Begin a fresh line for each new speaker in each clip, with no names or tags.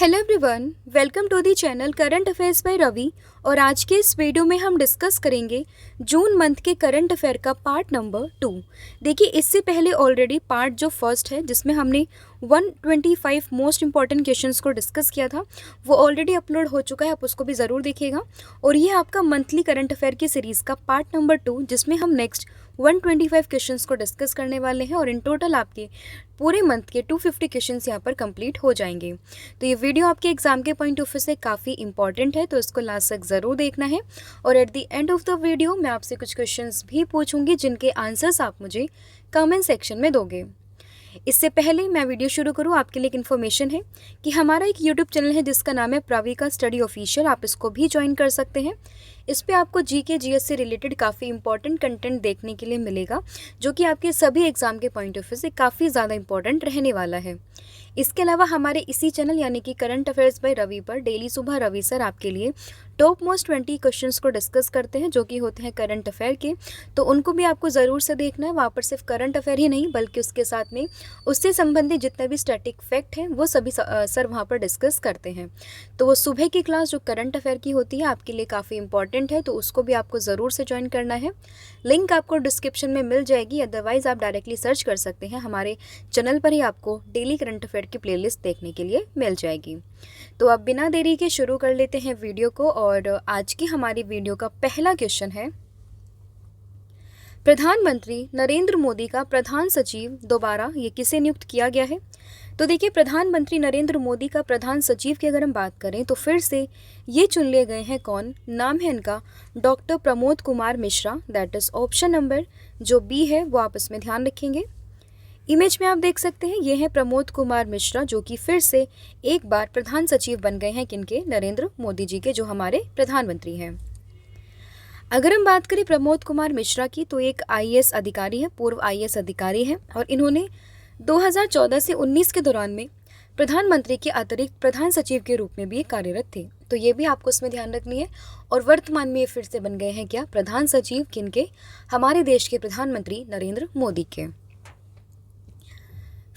Hello everyone, welcome to the channel current affairs by Ravi. और आज के इस वीडियो में हम डिस्कस करेंगे जून मंथ के करंट अफेयर का पार्ट नंबर 2। देखिए, इससे पहले ऑलरेडी पार्ट जो फर्स्ट है जिसमें हमने 125 मोस्ट इंपॉर्टेंट क्वेश्चंस को डिस्कस किया था, वो ऑलरेडी अपलोड हो चुका है, आप उसको भी ज़रूर देखिएगा। और ये आपका मंथली करंट अफेयर की सीरीज़ का पार्ट नंबर 2, जिसमें हम नेक्स्ट 125 क्वेश्चंस को डिस्कस करने वाले हैं और इन टोटल आपके पूरे मंथ के 250 क्वेश्चंस यहाँ पर कंप्लीट हो जाएंगे। तो ये वीडियो आपके एग्जाम के पॉइंट ऑफ व्यू से काफ़ी इंपॉर्टेंट है, तो इसको लास्ट तक ज़रूर देखना है। और at the end of the video मैं आपसे कुछ क्वेश्चंस भी पूछूंगी जिनके आंसर्स आप मुझे कमेंट सेक्शन में दोगे। इससे पहले मैं वीडियो शुरू करूं, आपके लिए एक इन्फॉर्मेशन है कि हमारा एक यूट्यूब चैनल है जिसका नाम है प्रवीका स्टडी ऑफिशियल। आप इसको भी ज्वाइन कर सकते हैं। इस पे आपको जीके जीएस से रिलेटेड काफ़ी इंपॉर्टेंट कंटेंट देखने के लिए मिलेगा, जो कि आपके सभी एग्जाम के पॉइंट ऑफ व्यू से काफ़ी ज़्यादा इंपॉर्टेंट रहने वाला है। इसके अलावा हमारे इसी चैनल यानी कि करंट अफेयर्स बाय रवि पर डेली सुबह रवि सर आपके लिए टॉप मोस्ट 20 क्वेश्चंस को डिस्कस करते हैं, जो कि होते हैं करंट अफेयर के। तो उनको भी आपको ज़रूर से देखना है। वहाँ पर सिर्फ करंट अफेयर ही नहीं बल्कि उसके साथ में उससे संबंधित जितने भी स्टैटिक फैक्ट हैं वो सभी सर वहाँ पर डिस्कस करते हैं। तो वो सुबह की क्लास जो करंट अफेयर की होती है आपके लिए काफ़ी इंपॉर्टेंट है, तो उसको भी आपको ज़रूर से ज्वाइन करना है। लिंक आपको डिस्क्रिप्शन में मिल जाएगी, अदरवाइज़ आप डायरेक्टली सर्च कर सकते हैं। हमारे चैनल पर ही आपको डेली करंट अफेयर की प्लेलिस्ट देखने के लिए मिल जाएगी। तो अब बिना देरी के शुरू कर लेते हैं वीडियो को। और आज की हमारी वीडियो का पहला क्वेश्चन है, प्रधानमंत्री नरेंद्र मोदी का प्रधान सचिव दोबारा ये किसे नियुक्त किया गया है? तो देखिए, प्रधानमंत्री नरेंद्र मोदी का प्रधान सचिव की अगर हम बात करें तो फिर से ये चुन लिए गए हैं। कौन? नाम है इनका doctor Pramod Kumar Mishra. That is option number जो बी है वो आप इसमें ध्यान रखेंगे। इमेज में आप देख सकते हैं ये है प्रमोद कुमार मिश्रा, जो कि फिर से एक बार प्रधान सचिव बन गए हैं। किनके? नरेंद्र मोदी जी के, जो हमारे प्रधानमंत्री हैं। अगर हम बात करें प्रमोद कुमार मिश्रा की, तो एक आईएएस अधिकारी है, पूर्व आईएएस अधिकारी हैं, और इन्होंने 2014 से 19 के दौरान में प्रधानमंत्री के अतिरिक्त प्रधान सचिव के रूप में भी कार्यरत थे। तो ये भी आपको इसमें ध्यान रखनी है। और वर्तमान में ये फिर से बन गए हैं क्या? प्रधान सचिव। किनके? हमारे देश के प्रधानमंत्री नरेंद्र मोदी के।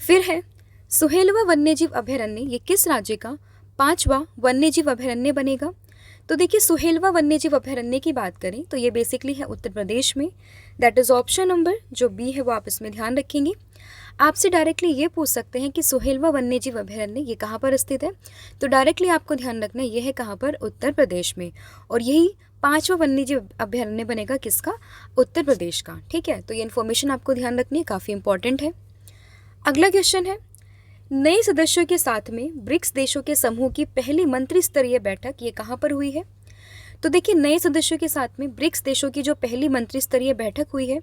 फिर है सुहेलवा वन्यजीव अभयारण्य, ये किस राज्य का 5वां वन्यजीव अभयारण्य बनेगा? तो देखिए, सुहेलवा वन्यजीव अभयारण्य की बात करें तो ये बेसिकली है उत्तर प्रदेश में। दैट इज ऑप्शन नंबर जो बी है वो आप इसमें ध्यान रखेंगे। आपसे डायरेक्टली ये पूछ सकते हैं कि सुहेलवा वन्यजीव अभयारण्य ये कहाँ पर स्थित है, तो डायरेक्टली आपको ध्यान रखना है ये है कहाँ पर? उत्तर प्रदेश में। और यही 5वां वन्यजीव अभयारण्य बनेगा किसका? उत्तर प्रदेश का। ठीक है, तो ये इन्फॉर्मेशन आपको ध्यान रखनी है, काफ़ी इंपॉर्टेंट है। अगला क्वेश्चन है, नए सदस्यों के साथ में ब्रिक्स देशों के समूह की पहली मंत्री स्तरीय बैठक ये कहाँ पर हुई है? तो देखिए, नए सदस्यों के साथ में ब्रिक्स देशों की जो पहली मंत्री स्तरीय बैठक हुई है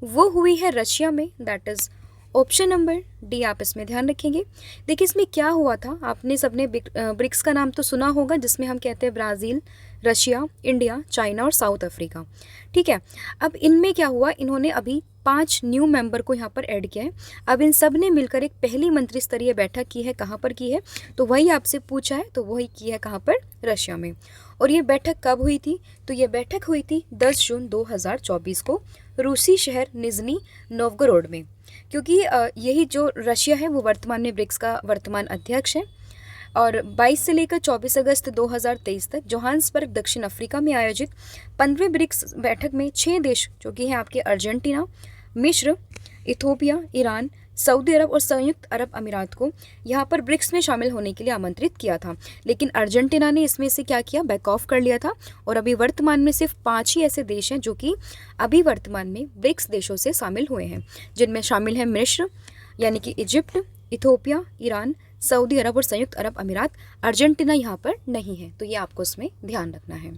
वो हुई है रशिया में। That is option number D, आप इसमें ध्यान रखेंगे। देखिए, इसमें क्या हुआ था, आपने सबने ब्रिक्स का नाम तो सुना होगा, जिसमें हम कहते हैं ब्राज़ील, रशिया, इंडिया, चाइना और साउथ अफ्रीका। ठीक है, अब इनमें क्या हुआ, इन्होंने अभी 5 न्यू मेंबर को यहाँ पर ऐड किया है। अब इन सब ने मिलकर एक पहली मंत्री स्तरीय बैठक की है। कहाँ पर की है? तो वही आपसे पूछा है, तो वही की है कहाँ पर? रशिया में। और ये बैठक कब हुई थी? तो ये बैठक हुई थी 10 जून 2024 को रूसी शहर निजनी नोवगोरोड में। क्योंकि यही जो रशिया है वो वर्तमान में ब्रिक्स का वर्तमान अध्यक्ष है। और 22 से लेकर 24 अगस्त 2023 तक जोहान्सबर्ग दक्षिण अफ्रीका में आयोजित 15वें ब्रिक्स बैठक में 6 देश जो कि हैं आपके अर्जेंटीना, मिस्र, इथोपिया, ईरान, सऊदी अरब और संयुक्त अरब अमीरात को यहाँ पर ब्रिक्स में शामिल होने के लिए आमंत्रित किया था। लेकिन अर्जेंटीना ने इसमें से क्या किया? बैक ऑफ कर लिया था। और अभी वर्तमान में सिर्फ 5 ही ऐसे देश हैं जो कि अभी वर्तमान में ब्रिक्स देशों से शामिल हुए हैं, जिनमें शामिल है मिस्र यानी कि इजिप्ट, इथोपिया, ईरान, सऊदी अरब और संयुक्त अरब अमीरात। अर्जेंटीना यहाँ पर नहीं है, तो ये आपको इसमें ध्यान रखना है।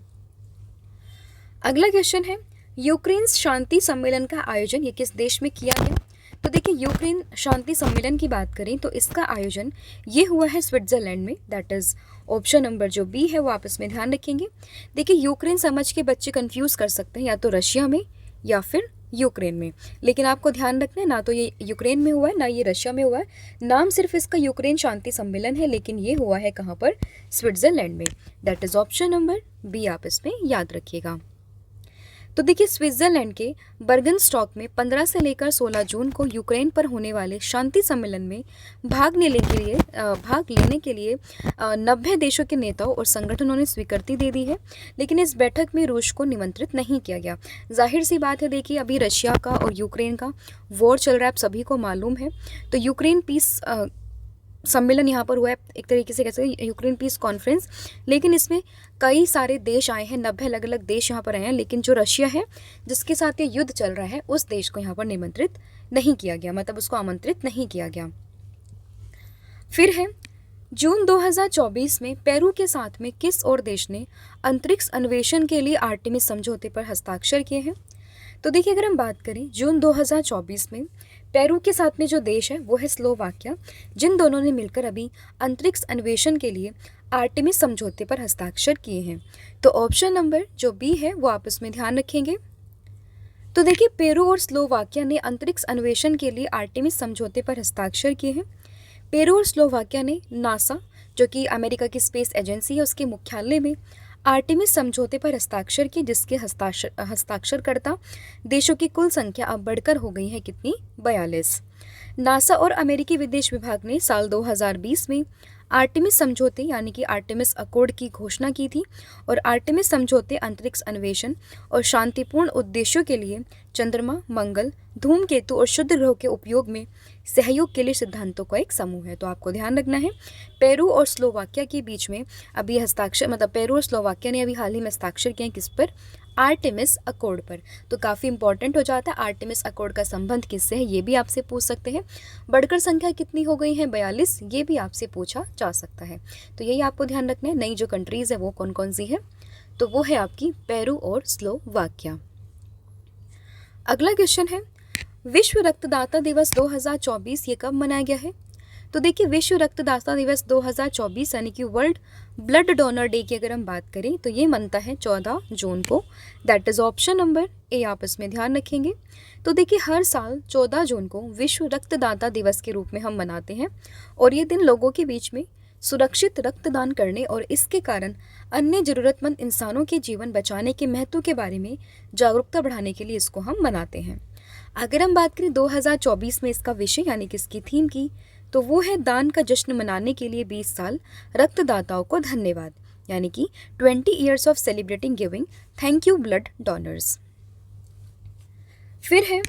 अगला क्वेश्चन है, यूक्रेन शांति सम्मेलन का आयोजन ये किस देश में किया गया? तो देखिए, यूक्रेन शांति सम्मेलन की बात करें तो इसका आयोजन ये हुआ है स्विट्जरलैंड में। दैट इज ऑप्शन नंबर जो बी है वो आप इसमें ध्यान रखेंगे। देखिए, यूक्रेन समझ के बच्चे कंफ्यूज कर सकते हैं या तो रशिया में या फिर यूक्रेन में, लेकिन आपको ध्यान रखना है ना तो ये यूक्रेन में हुआ है ना ये रशिया में हुआ है। नाम सिर्फ इसका यूक्रेन शांति सम्मेलन है, लेकिन ये हुआ है कहाँ पर? स्विट्जरलैंड में। That is option number B, आप इसमें याद रखिएगा। तो देखिए स्विट्जरलैंड के बर्गनस्टॉक में 15 से लेकर 16 जून को यूक्रेन पर होने वाले शांति सम्मेलन में भाग लेने के लिए 90 देशों के नेताओं और संगठनों ने स्वीकृति दे दी है, लेकिन इस बैठक में रूस को निमंत्रित नहीं किया गया। जाहिर सी बात है, देखिए अभी रशिया का और यूक्रेन का वॉर चल रहा है, आप सभी को मालूम है। तो यूक्रेन पीस सम्मेलन यहाँ पर हुआ है, एक तरीके से कह सकते यूक्रेन पीस कॉन्फ्रेंस, लेकिन इसमें कई सारे देश आए हैं, 90 अलग अलग देश यहाँ पर आए हैं, लेकिन जो रशिया है जिसके साथ ये युद्ध चल रहा है उस देश को यहाँ पर निमंत्रित नहीं किया गया, मतलब उसको आमंत्रित नहीं किया गया। फिर है जून 2024 में पेरू के साथ में किस और देश ने अंतरिक्ष अन्वेषण के लिए आर्टेमिस समझौते पर हस्ताक्षर किए हैं? तो देखिए अगर हम बात करें जून 2024 में पेरू के साथ में जो देश है वो है स्लोवाकिया, जिन दोनों ने मिलकर अभी अंतरिक्ष अन्वेषण के लिए आर्टेमिस समझौते पर हस्ताक्षर किए हैं। तो ऑप्शन नंबर जो बी है वो आप इसमें ध्यान रखेंगे। तो देखिए पेरू और स्लोवाकिया ने अंतरिक्ष अन्वेषण के लिए आर्टेमिस समझौते पर हस्ताक्षर किए हैं। पेरू और स्लोवाकिया ने नासा, जो कि अमेरिका की स्पेस एजेंसी है, उसके मुख्यालय में आर्टेमिस समझौते पर हस्ताक्षर किए, जिसके हस्ताक्षरकर्ता देशों की कुल संख्या अब बढ़कर हो गई है कितनी? 42। नासा और अमेरिकी विदेश विभाग ने साल 2020 में आर्टेमिस समझौते यानी कि आर्टेमिस अकॉर्ड की घोषणा की थी, और आर्टेमिस समझौते अंतरिक्ष अन्वेषण और शांतिपूर्ण उद्देश्यों के लिए चंद्रमा, मंगल, धूमकेतु और शुद्ध ग्रहों के उपयोग में सहयोग के लिए सिद्धांतों का एक समूह है। तो आपको ध्यान रखना है, पेरू और स्लोवाकिया के बीच में अभी हस्ताक्षर, मतलब पेरू और स्लोवाकिया ने अभी हाल ही में हस्ताक्षर किए हैं किस पर? आर्टेमिस अकॉर्ड पर। तो काफ़ी इंपॉर्टेंट हो जाता है आर्टेमिस अकॉर्ड का संबंध किससे है, ये भी आपसे पूछ सकते हैं। बढ़कर संख्या कितनी हो गई है? 42, ये भी आपसे पूछा जा सकता है। तो यही आपको ध्यान रखना है। नई जो कंट्रीज़ है वो कौन कौन सी है? तो वो है आपकी पेरू और स्लोवाकिया। अगला क्वेश्चन है विश्व रक्तदाता दिवस 2024 ये कब मनाया गया है? तो देखिए विश्व रक्तदाता दिवस 2024 यानी कि वर्ल्ड ब्लड डोनर डे की अगर हम बात करें तो ये मनता है 14 जून को। That is option number A, आप इसमें ध्यान रखेंगे। तो देखिए हर साल 14 जून को विश्व रक्तदाता दिवस के रूप में हम मनाते हैं, और ये दिन लोगों के बीच में सुरक्षित रक्तदान करने और इसके कारण अन्य ज़रूरतमंद इंसानों के जीवन बचाने के महत्व के बारे में जागरूकता बढ़ाने के लिए इसको हम मनाते हैं। अगर हम बात करें 2024 में इसका विषय यानी कि इसकी थीम की, तो वो है दान का जश्न मनाने के लिए 20 साल रक्तदाताओं को धन्यवाद, यानी कि 20 years of celebrating giving thank you blood donors. फिर है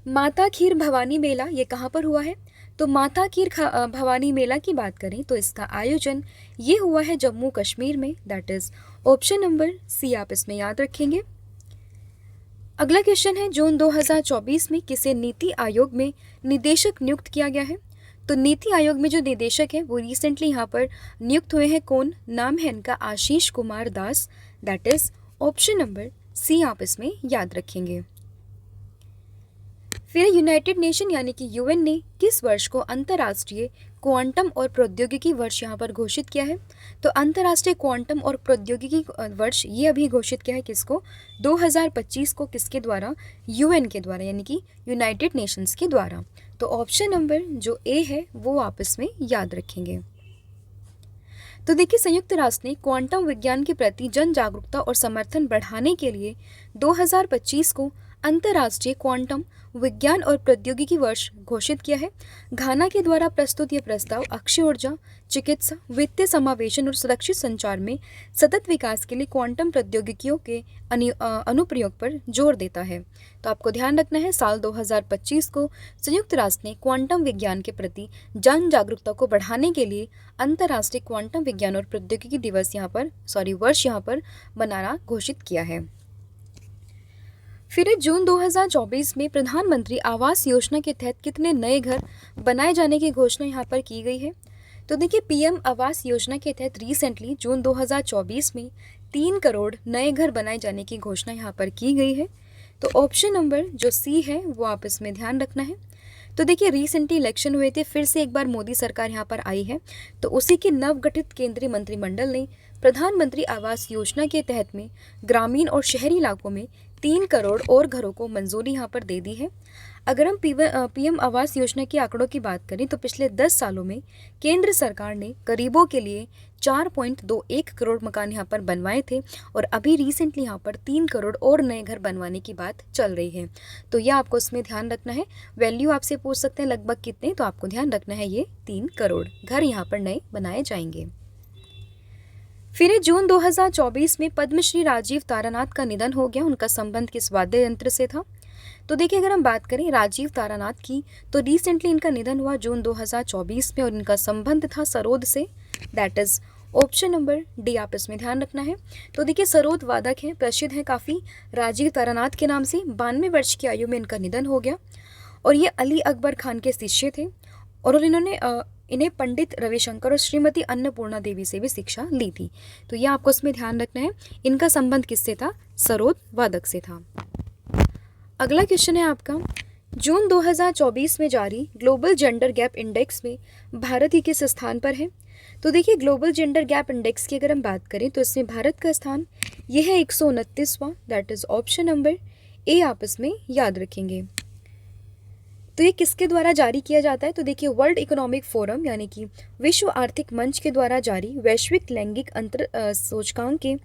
माता खीर भवानी मेला, ये कहाँ पर हुआ है? तो माता खीर भवानी मेला की बात करें तो इसका आयोजन ये हुआ है जम्मू कश्मीर में। That is option number C, आप इसमें याद रखेंगे। अगला क्वेश्चन है जून 2024 में किसे नीति आयोग में निदेशक नियुक्त किया गया है? तो नीति आयोग में जो निदेशक है वो रिसेंटली यहाँ पर नियुक्त हुए हैं। कौन? नाम है इनका Ashish Kumar Das. That is option number C, आप इसमें याद रखेंगे। फिर यूनाइटेड नेशन यानी कि यूएन ने किस वर्ष को अंतर्राष्ट्रीय क्वांटम और प्रौद्योगिकी वर्ष यहाँ पर घोषित किया है? तो अंतर्राष्ट्रीय क्वांटम और प्रौद्योगिकी वर्ष ये अभी घोषित किया है किसको? 2025 को। किसके द्वारा? यूएन के द्वारा, यानी कि यूनाइटेड नेशंस के द्वारा। तो ऑप्शन नंबर जो ए है वो आप इसमें याद रखेंगे। तो देखिए संयुक्त राष्ट्र ने क्वांटम विज्ञान के प्रति जन जागरूकता और समर्थन बढ़ाने के लिए 2025 को अंतर्राष्ट्रीय क्वांटम विज्ञान और प्रौद्योगिकी वर्ष घोषित किया है। घाना के द्वारा प्रस्तुत यह प्रस्ताव अक्षय ऊर्जा, चिकित्सा, वित्तीय समावेशन और सुरक्षित संचार में सतत विकास के लिए क्वांटम प्रौद्योगिकियों के अनुप्रयोग पर जोर देता है। तो आपको ध्यान रखना है, साल 2025 को संयुक्त राष्ट्र ने क्वांटम विज्ञान के प्रति जन जागरूकता को बढ़ाने के लिए अंतर्राष्ट्रीय क्वांटम विज्ञान और प्रौद्योगिकी दिवस वर्ष यहाँ पर मनाना घोषित किया है। फिर जून 2024 में प्रधानमंत्री आवास योजना के तहत कितने नए घर बनाए जाने की घोषणा यहाँ पर की गई है? तो देखिए पीएम आवास योजना के तहत रिसेंटली जून 2024 में 3 करोड़ नए घर बनाए जाने की घोषणा यहाँ पर की गई है। तो ऑप्शन नंबर जो सी है वो आप इसमें ध्यान रखना है। तो देखिए रिसेंटली इलेक्शन हुए थे, फिर से एक बार मोदी सरकार यहाँ पर आई है, तो उसी के नवगठित केंद्रीय मंत्रिमंडल ने प्रधानमंत्री आवास योजना के तहत में ग्रामीण और शहरी इलाकों में 3 करोड़ और घरों को मंजूरी यहाँ पर दे दी है। अगर हम पीएम आवास योजना के आंकड़ों की बात करें तो पिछले 10 सालों में केंद्र सरकार ने गरीबों के लिए 4.21 करोड़ मकान यहाँ पर बनवाए थे और अभी रिसेंटली यहाँ पर 3 करोड़ और नए घर बनवाने की बात चल रही है। तो यह आपको इसमें ध्यान रखना है। वैल्यू आपसे पूछ सकते हैं लगभग कितने, तो आपको ध्यान रखना है ये 3 करोड़ घर यहाँ पर नए बनाए जाएंगे। फिर जून 2024 में पद्मश्री राजीव तारानाथ का निधन हो गया। उनका संबंध किस वाद्य यंत्र से था? तो देखिए, अगर हम बात करें राजीव तारानाथ की तो रिसेंटली इनका निधन हुआ जून 2024 में और इनका संबंध था सरोद से। That is option number D, आप इसमें ध्यान रखना है। तो देखिए, सरोद वादक हैं, प्रसिद्ध हैं काफ़ी राजीव तारानाथ के नाम से। 92 वर्ष की आयु में इनका निधन हो गया और ये अली अकबर खान के शिष्य थे और इन्होंने इन्हें पंडित रविशंकर और श्रीमती अन्नपूर्णा देवी से भी शिक्षा ली थी। तो यह आपको इसमें ध्यान रखना है। इनका संबंध किससे था? सरोद वादक से था। अगला क्वेश्चन है आपका, जून 2024 में जारी ग्लोबल जेंडर गैप इंडेक्स में भारत ही किस स्थान पर है? तो देखिए, ग्लोबल जेंडर गैप इंडेक्स की अगर हम बात करें तो इसमें भारत का स्थान यह है 129वां। That is option number A, आप इसमें याद रखेंगे। तो ये किसके द्वारा जारी किया जाता है? तो देखिए, वर्ल्ड इकोनॉमिक फोरम यानी कि विश्व आर्थिक मंच के द्वारा जारी वैश्विक लैंगिक अंतर सूचकांक के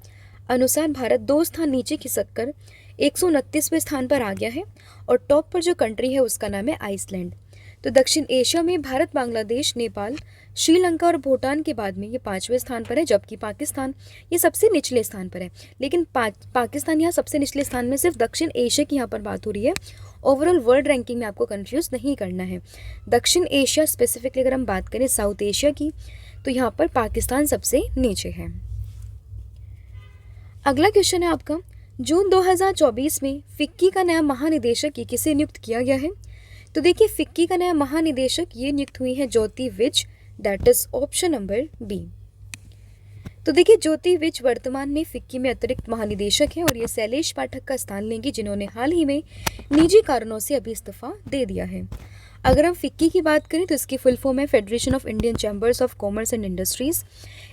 अनुसार भारत 2 स्थान नीचे खिसक कर 129वें स्थान पर आ गया है और टॉप पर जो कंट्री है उसका नाम है आइसलैंड। तो दक्षिण एशिया में भारत, बांग्लादेश, नेपाल, श्रीलंका और भूटान के बाद में ये 5वें स्थान पर है, जबकि पाकिस्तान ये सबसे निचले स्थान पर है। लेकिन पाकिस्तान यहाँ सबसे निचले स्थान में सिर्फ दक्षिण एशिया की यहाँ पर बात हो रही है। ओवरऑल वर्ल्ड रैंकिंग में आपको कंफ्यूज नहीं करना है। दक्षिण एशिया स्पेसिफिकली अगर हम बात करें साउथ एशिया की, तो यहाँ पर पाकिस्तान सबसे नीचे है। अगला क्वेश्चन है आपका, जून 2024 में फिक्की का नया महानिदेशक ये किसे नियुक्त किया गया है? तो देखिए, फिक्की का नया महानिदेशक ये नियुक्त हुई है Jyoti Vij. That is option number B. तो देखिए, ज्योति विज वर्तमान में फिक्की में अतिरिक्त महानिदेशक हैं और ये शैलेश पाठक का स्थान लेंगी, जिन्होंने हाल ही में निजी कारणों से अभी इस्तीफा दे दिया है। अगर हम फिक्की की बात करें तो इसकी फुल फॉर्म है federation of Indian chambers of commerce and industries.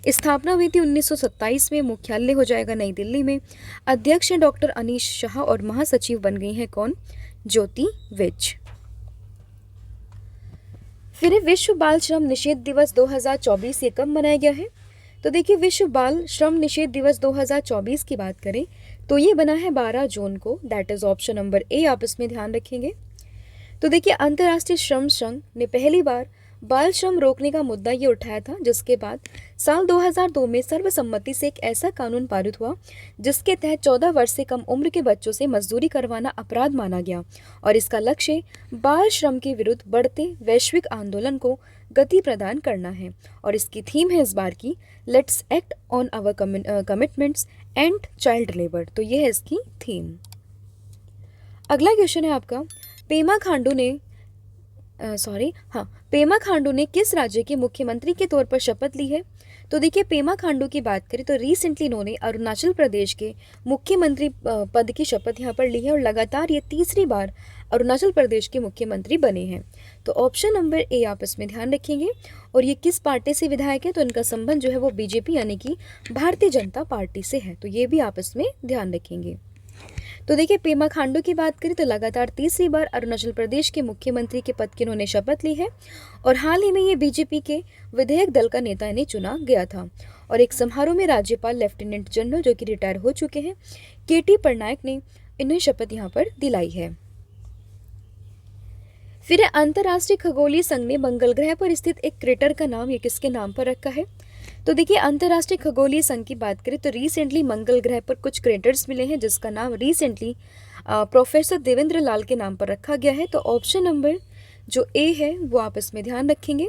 स्थापना हुई थी 1927 में, मुख्यालय हो जाएगा नई दिल्ली में। अध्यक्ष हैं डॉक्टर अनीश शाह और महासचिव बन गई हैं कौन? ज्योति विज। फिर विश्व बाल श्रम निषेध दिवस 2024 ये कब मनाया गया है? तो देखिए, विश्व बाल श्रम निषेध दिवस 2024 की बात करें तो ये बना है 12 जून को। That is option number A, आप इसमें ध्यान रखेंगे। तो देखिए, अंतर्राष्ट्रीय श्रम संघ ने पहली बार बाल श्रम रोकने का मुद्दा ये उठाया था, जिसके बाद साल 2002 में सर्वसम्मति से एक ऐसा कानून पारित हुआ जिसके तहत 14 वर्ष से कम उम्र के बच्चों से मजदूरी करवाना अपराध माना गया और इसका लक्ष्य बाल श्रम के विरुद्ध बढ़ते वैश्विक आंदोलन को गति प्रदान करना है। और इसकी थीम है इस बार की let's act on our commitments and child labour. तो ये है इसकी थीम। अगला क्वेश्चन है आपका, पेमा खांडू ने किस राज्य के मुख्यमंत्री के तौर पर शपथ ली है? तो देखिए, पेमा खांडू की बात करें तो रिसेंटली इन्होंने अरुणाचल प्रदेश के मुख्यमंत्री पद की शपथ यहाँ पर ली है और लगातार ये तीसरी बार अरुणाचल प्रदेश के मुख्यमंत्री बने हैं। तो ऑप्शन नंबर ए, आप इसमें ध्यान रखेंगे। और ये किस पार्टी से विधायक है? तो इनका संबंध जो है वो बीजेपी यानी कि भारतीय जनता पार्टी से है। तो ये भी आप इसमें ध्यान रखेंगे। तो देखिए, पेमा खांडू की बात करें तो लगातार तीसरी बार अरुणाचल प्रदेश के मुख्यमंत्री के पद की इन्होंने शपथ ली है और हाल ही में ये बीजेपी के विधेयक दल का नेता इन्हें चुना गया था। और एक समारोह में राज्यपाल लेफ्टिनेंट जनरल जो कि रिटायर हो चुके हैं केटी पटनायक ने इन्हें शपथ यहाँ पर दिलाई है। फिर अंतर्राष्ट्रीय खगोलीय संघ ने मंगल ग्रह पर स्थित एक क्रेटर का नाम ये किसके नाम पर रखा है? तो देखिए, अंतर्राष्ट्रीय खगोलीय संघ की बात करें तो रिसेंटली मंगल ग्रह पर कुछ क्रेटर्स मिले हैं जिसका नाम रिसेंटली प्रोफेसर देवेंद्र लाल के नाम पर रखा गया है। तो ऑप्शन नंबर जो ए है वो आप इसमें ध्यान रखेंगे।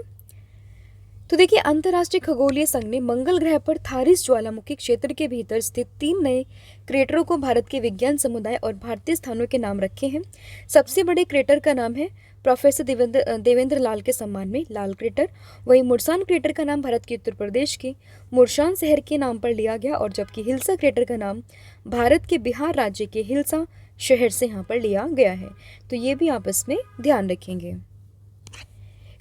तो देखिए, अंतर्राष्ट्रीय खगोलीय संघ ने मंगल ग्रह पर थारिस ज्वालामुखी क्षेत्र के भीतर स्थित 3 नए क्रेटरों को भारत के विज्ञान समुदाय और भारतीय स्थानों के नाम रखे हैं। सबसे बड़े क्रेटर का नाम है प्रोफेसर देवेंद्र लाल के सम्मान में लाल क्रेटर। वहीं मुर्सान क्रेटर का नाम भारत के उत्तर प्रदेश के मुर्सान शहर के नाम पर लिया गया और जबकि हिल्सा क्रेटर का नाम भारत के बिहार राज्य के हिल्सा शहर से यहाँ पर लिया गया है। तो ये भी आप इसमें ध्यान रखेंगे।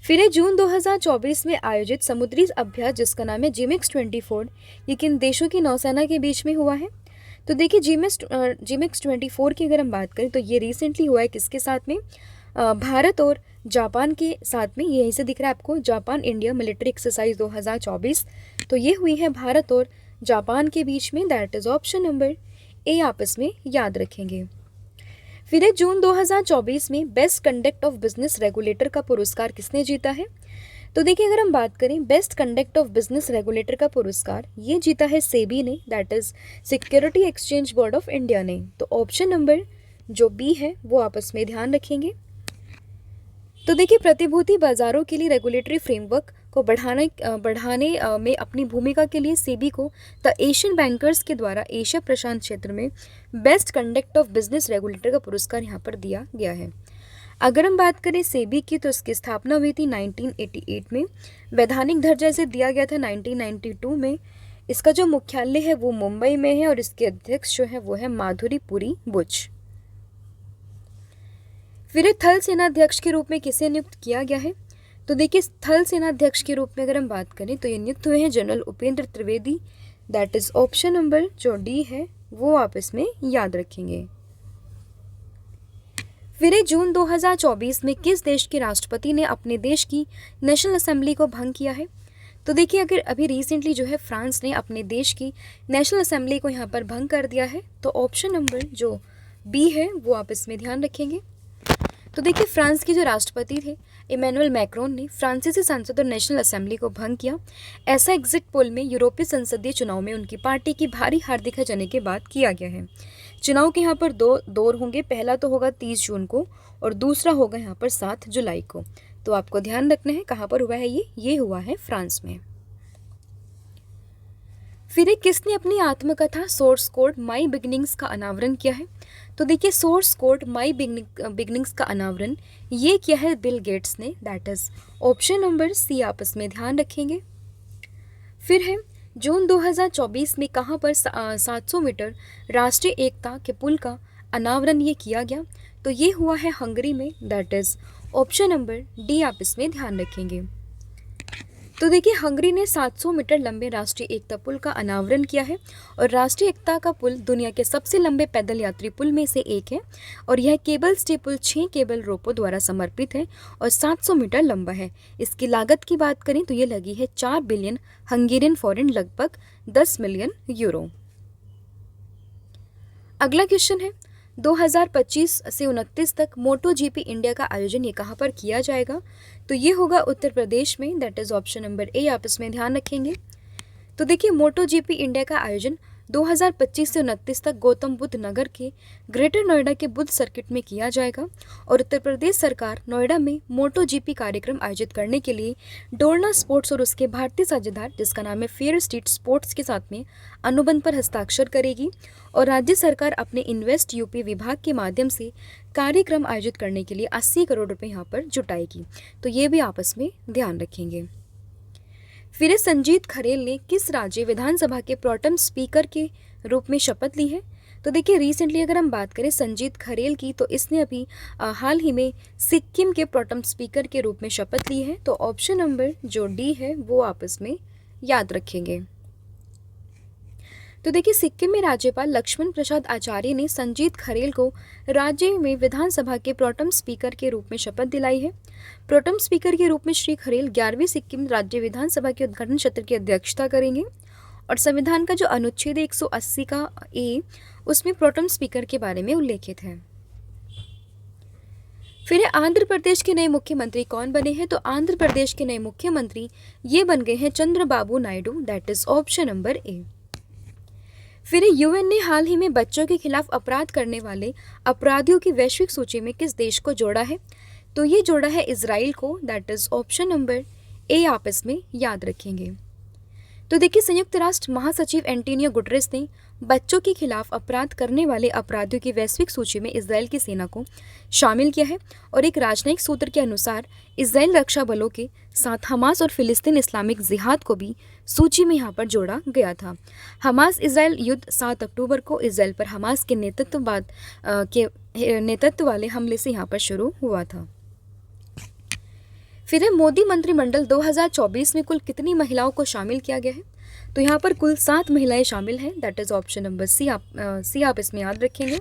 फिर जून 2024 में आयोजित समुद्री अभ्यास जिसका नाम है जिमेक्स 24 ये किन देशों की नौसेना के बीच में हुआ है? तो देखिए, जिमेक्स 24 की अगर हम बात करें तो ये रिसेंटली हुआ है किसके साथ में? भारत और जापान के साथ में, यहीं से दिख रहा है आपको, जापान इंडिया मिलिट्री एक्सरसाइज 2024। तो ये हुई है भारत और जापान के बीच में, that is option number A आप इसमें याद रखेंगे। फिर है जून 2024 में best conduct of business regulator का पुरस्कार किसने जीता है? तो देखिए, अगर हम बात करें best conduct of business regulator का पुरस्कार, ये जीता है सेबी ने, that is security exchange board of India ने। तो ऑप्शन नंबर जो बी है वो आपस में ध्यान रखेंगे। तो देखिए, प्रतिभूति बाजारों के लिए रेगुलेटरी फ्रेमवर्क को बढ़ाने में अपनी भूमिका के लिए सेबी को द एशियन बैंकर्स के द्वारा एशिया प्रशांत क्षेत्र में best conduct of business regulator का पुरस्कार यहाँ पर दिया गया है। अगर हम बात करें सेबी की, तो इसकी स्थापना हुई थी 1988 में, वैधानिक दर्जा इसे दिया गया था 1992 में। इसका जो मुख्यालय है वो मुंबई में है और इसके अध्यक्ष जो है वो है माधुरी पुरी बुच। फिर थल सेनाध्यक्ष के रूप में किसे नियुक्त किया गया है? तो देखिए, थल सेनाध्यक्ष के रूप में अगर हम बात करें तो ये नियुक्त हुए हैं general Upendra Trivedi, that is option number जो डी है वो आप इसमें याद रखेंगे। फिर जून 2024 में किस देश के राष्ट्रपति ने अपने देश की नेशनल असेंबली को भंग किया है? तो देखिए, अगर अभी रिसेंटली जो है फ्रांस ने अपने देश की नेशनल असेंबली को यहाँ पर भंग कर दिया है, तो ऑप्शन नंबर जो बी है वो आप इसमें ध्यान रखेंगे। तो देखिए, फ्रांस के जो राष्ट्रपति थे इमैनुअल मैक्रोन ने फ्रांसीसी संसद और नेशनल असेंबली को भंग किया। ऐसा एग्जिट पोल में यूरोपीय संसदीय चुनाव में उनकी पार्टी की भारी हार दिखाए जाने के बाद किया गया है। चुनाव के यहाँ पर दो दौर होंगे, पहला तो होगा 30 जून को और दूसरा होगा यहाँ पर 7 जुलाई को। तो आपको ध्यान रखना है कहाँ पर हुआ है ये हुआ है फ्रांस में। फिर किसने अपनी आत्मकथा सोर्स कोड माई बिगनिंग्स का अनावरण किया है? तो देखिए, सोर्स कोड माई बिगनिंग्स का अनावरण ये किया है बिल गेट्स ने, that is option number C आप इसमें ध्यान रखेंगे। फिर है जून 2024 में कहाँ पर 700 मीटर राष्ट्रीय एकता के पुल का अनावरण ये किया गया? तो ये हुआ है हंगरी में, that is option number D आप इसमें ध्यान रखेंगे। तो देखिए, हंगरी ने 700 मीटर लंबे राष्ट्रीय एकता पुल का अनावरण किया है और राष्ट्रीय एकता का पुल दुनिया के सबसे लंबे पैदल यात्री पुल में से एक है और यह केबल स्टे पुल 6 केबल रोपो द्वारा समर्पित है और 700 मीटर लंबा है। इसकी लागत की बात करें तो ये लगी है 4 बिलियन हंगेरियन फॉरेन, लगभग 10 मिलियन यूरो। अगला क्वेश्चन है 2025 से 29 तक मोटो जीपी इंडिया का आयोजन ये कहाँ पर किया जाएगा? तो ये होगा उत्तर प्रदेश में, that is option number A आप इसमें ध्यान रखेंगे। तो देखिए, मोटो जीपी इंडिया का आयोजन 2025 से 29 तक गौतम बुद्ध नगर के ग्रेटर नोएडा के बुद्ध सर्किट में किया जाएगा और उत्तर प्रदेश सरकार नोएडा में मोटो जीपी कार्यक्रम आयोजित करने के लिए डोरना स्पोर्ट्स और उसके भारतीय साझेदार जिसका नाम है फेयर स्ट्रीट स्पोर्ट्स के साथ में अनुबंध पर हस्ताक्षर करेगी और राज्य सरकार अपने इन्वेस्ट यूपी विभाग के माध्यम से कार्यक्रम आयोजित करने के लिए 80 करोड़ रुपए यहाँ पर जुटाएगी। तो ये भी आपस में ध्यान रखेंगे। फिर संजीत खरेल ने किस राज्य विधानसभा के प्रोटेम स्पीकर के रूप में शपथ ली है? तो देखिए, रिसेंटली अगर हम बात करें संजीत खरेल की, तो इसने अभी हाल ही में सिक्किम के प्रोटेम स्पीकर के रूप में शपथ ली है। तो ऑप्शन नंबर जो डी है वो आप इसमें याद रखेंगे। तो देखिए, सिक्किम में राज्यपाल लक्ष्मण प्रसाद आचार्य ने संजीत खरेल को राज्य में विधानसभा के प्रोटेम स्पीकर के रूप में शपथ दिलाई है। प्रोटेम स्पीकर के रूप में श्री खरेल 11वीं सिक्किम राज्य विधानसभा के उद्घाटन सत्र की अध्यक्षता करेंगे और संविधान का जो अनुच्छेद 180 का ए उसमें प्रोटेम स्पीकर के बारे में उल्लेखित है। फिर आंध्र प्रदेश के नए मुख्यमंत्री कौन बने हैं? तो आंध्र प्रदेश के नए मुख्यमंत्री ये बन गए हैं Chandrababu Naidu, that is option number A. फिर यूएन ने हाल ही में बच्चों के खिलाफ अपराध करने वाले अपराधियों की वैश्विक सूची में किस देश को जोड़ा है? तो ये जोड़ा है इजराइल को, that is option number A आप इसमें याद रखेंगे। तो देखिए, संयुक्त राष्ट्र महासचिव एंटोनियो गुटरेस ने बच्चों के खिलाफ अपराध करने वाले अपराधियों की वैश्विक सूची में इजराइल की सेना को शामिल किया है और एक राजनयिक सूत्र के अनुसार इजराइल रक्षा बलों के साथ हमास और फिलिस्तीन इस्लामिक जिहाद को भी सूची में यहाँ पर जोड़ा गया था। हमास इजराइल युद्ध 7 अक्टूबर को इजराइल पर हमास के नेतृत्व वाले हमले से यहाँ पर शुरू हुआ था। फिर मोदी मंत्रिमंडल 2024 में कुल कितनी महिलाओं को शामिल किया गया है? तो यहाँ पर कुल 7 महिलाएं शामिल हैं, that is option number C आप इसमें याद रखेंगे।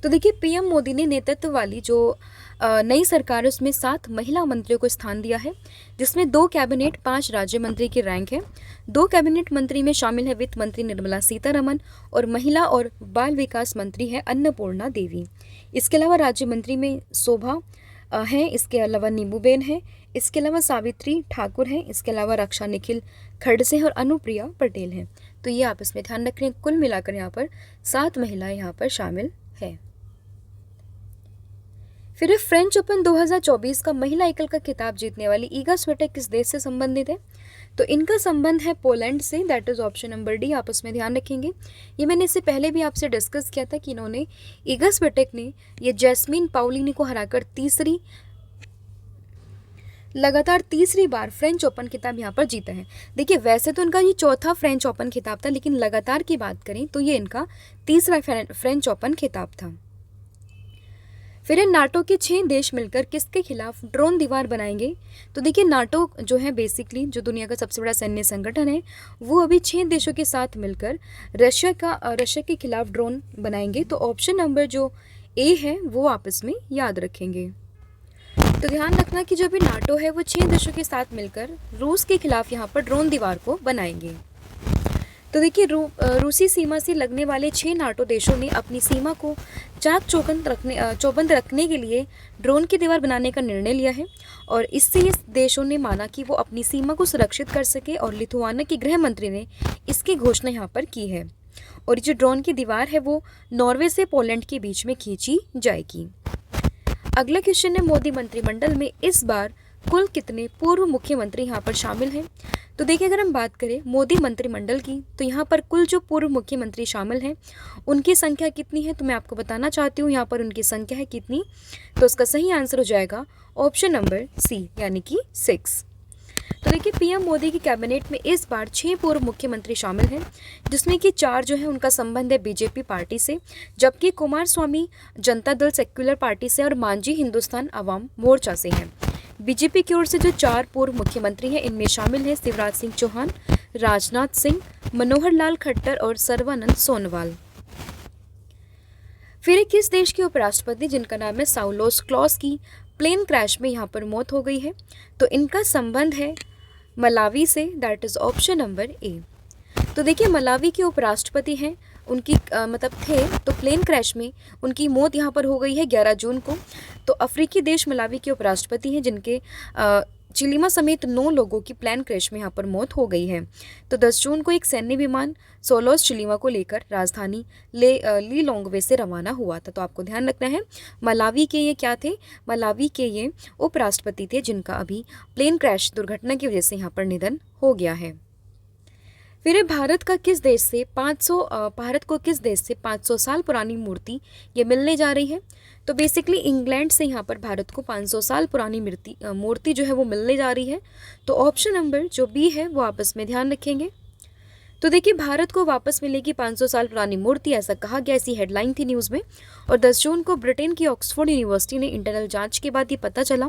तो देखिए पीएम मोदी ने नेतृत्व वाली जो नई सरकार है उसमें 7 महिला मंत्रियों को स्थान दिया है, जिसमें 2 कैबिनेट 5 राज्य मंत्री की रैंक है। 2 कैबिनेट मंत्री में शामिल है वित्त मंत्री निर्मला सीतारमन और महिला और बाल विकास मंत्री है अन्नपूर्णा देवी। इसके अलावा राज्य मंत्री में शोभा हैं, इसके अलावा नींबूबेन है, इसके अलावा सावित्री ठाकुर हैं, इसके अलावा रक्षा निखिल खड़से हैं और अनुप्रिया पटेल हैं। तो ये आप इसमें ध्यान रखें, कुल मिलाकर यहाँ पर 7 महिलाएं यहाँ पर शामिल है। फिर फ्रेंच ओपन 2024 का महिला एकल का खिताब जीतने वाली ईगा स्विएटेक किस देश से संबंधित है? तो इनका संबंध है पोलैंड से, that is option number D, आप उसमें ध्यान रखेंगे। ये मैंने इससे पहले भी आपसे डिस्कस किया था कि इन्होंने ईगा स्विएटेक ने ये जैस्मिन पाउलिनी को हराकर लगातार तीसरी बार फ्रेंच ओपन खिताब यहाँ पर जीता है। देखिए वैसे तो इनका ये चौथा फ्रेंच ओपन खिताब था, लेकिन लगातार की बात करें तो ये इनका तीसरा फ्रेंच ओपन खिताब था। फिर नाटो के 6 देश मिलकर किसके खिलाफ ड्रोन दीवार बनाएंगे? तो देखिए नाटो जो है बेसिकली जो दुनिया का सबसे बड़ा सैन्य संगठन है, वो अभी 6 देशों के साथ मिलकर रशिया के खिलाफ ड्रोन बनाएंगे। तो ऑप्शन नंबर जो ए है वो आप इसमें याद रखेंगे। तो ध्यान रखना कि जो भी नाटो है वो 6 देशों के साथ मिलकर रूस के खिलाफ यहाँ पर ड्रोन दीवार को बनाएंगे। तो देखिए रूसी सीमा से लगने वाले 6 नाटो देशों ने अपनी सीमा को चाक चौबंद रखने के लिए ड्रोन की दीवार बनाने का निर्णय लिया है, और इससे इस देशों ने माना कि वो अपनी सीमा को सुरक्षित कर सके, और लिथुआनिया के गृह मंत्री ने इसकी घोषणा यहाँ पर की है। और ये जो ड्रोन की दीवार है वो नॉर्वे से पोलैंड के बीच में खींची जाएगी। अगला क्वेश्चन है मोदी मंत्रिमंडल में इस बार कुल कितने पूर्व मुख्यमंत्री यहाँ पर शामिल हैं? तो देखिए अगर हम बात करें मोदी मंत्रिमंडल की, तो यहाँ पर कुल जो पूर्व मुख्यमंत्री शामिल हैं उनकी संख्या कितनी है, तो मैं आपको बताना चाहती हूँ यहाँ पर उनकी संख्या है कितनी। तो उसका सही आंसर हो जाएगा ऑप्शन नंबर सी, यानी कि 6। तो देखिए पीएम मोदी की कैबिनेट में इस बार 6 पूर्व मुख्यमंत्री शामिल हैं, जिसमें कि 4 जो है उनका संबंध है बीजेपी पार्टी से, जबकि कुमारस्वामी जनता दल सेक्युलर पार्टी से और मांझी हिंदुस्तान अवाम मोर्चा से हैं। बीजेपी की ओर से जो 4 पूर्व मुख्यमंत्री हैं इनमें शामिल हैं शिवराज सिंह चौहान, राजनाथ सिंह, मनोहर लाल खट्टर और सर्बानंद सोनोवाल। फिर किस देश के उपराष्ट्रपति जिनका नाम है साउलोस क्लॉस की प्लेन क्रैश में यहाँ पर मौत हो गई है? तो इनका संबंध है मलावी से, that is option number A. तो देखिए मलावी के उपराष्ट्रपति हैं, उनकी थे, तो प्लेन क्रैश में उनकी मौत यहाँ पर हो गई है 11 जून को। तो अफ्रीकी देश मलावी के उपराष्ट्रपति हैं जिनके चिलीमा समेत 9 लोगों की प्लेन क्रैश में यहाँ पर मौत हो गई है। तो 10 जून को एक सैन्य विमान सोलोस चिलीमा को लेकर राजधानी लीलोंगवे से रवाना हुआ था। तो आपको ध्यान रखना है मलावी के ये क्या थे, मलावी के ये उपराष्ट्रपति थे जिनका अभी प्लेन क्रैश दुर्घटना की वजह से यहाँ पर निधन हो गया है। फिर भारत को किस देश से 500 साल पुरानी मूर्ति ये मिलने जा रही है? तो बेसिकली इंग्लैंड से यहाँ पर भारत को 500 साल पुरानी मूर्ति जो है वो मिलने जा रही है। तो ऑप्शन नंबर जो बी है वो आप इसमें ध्यान रखेंगे। तो देखिए भारत को वापस मिलेगी 500 साल पुरानी मूर्ति, ऐसा कहा गया, ऐसी हेडलाइन थी न्यूज़ में। और 10 जून को ब्रिटेन की ऑक्सफोर्ड यूनिवर्सिटी ने इंटरनल जांच के बाद ये पता चला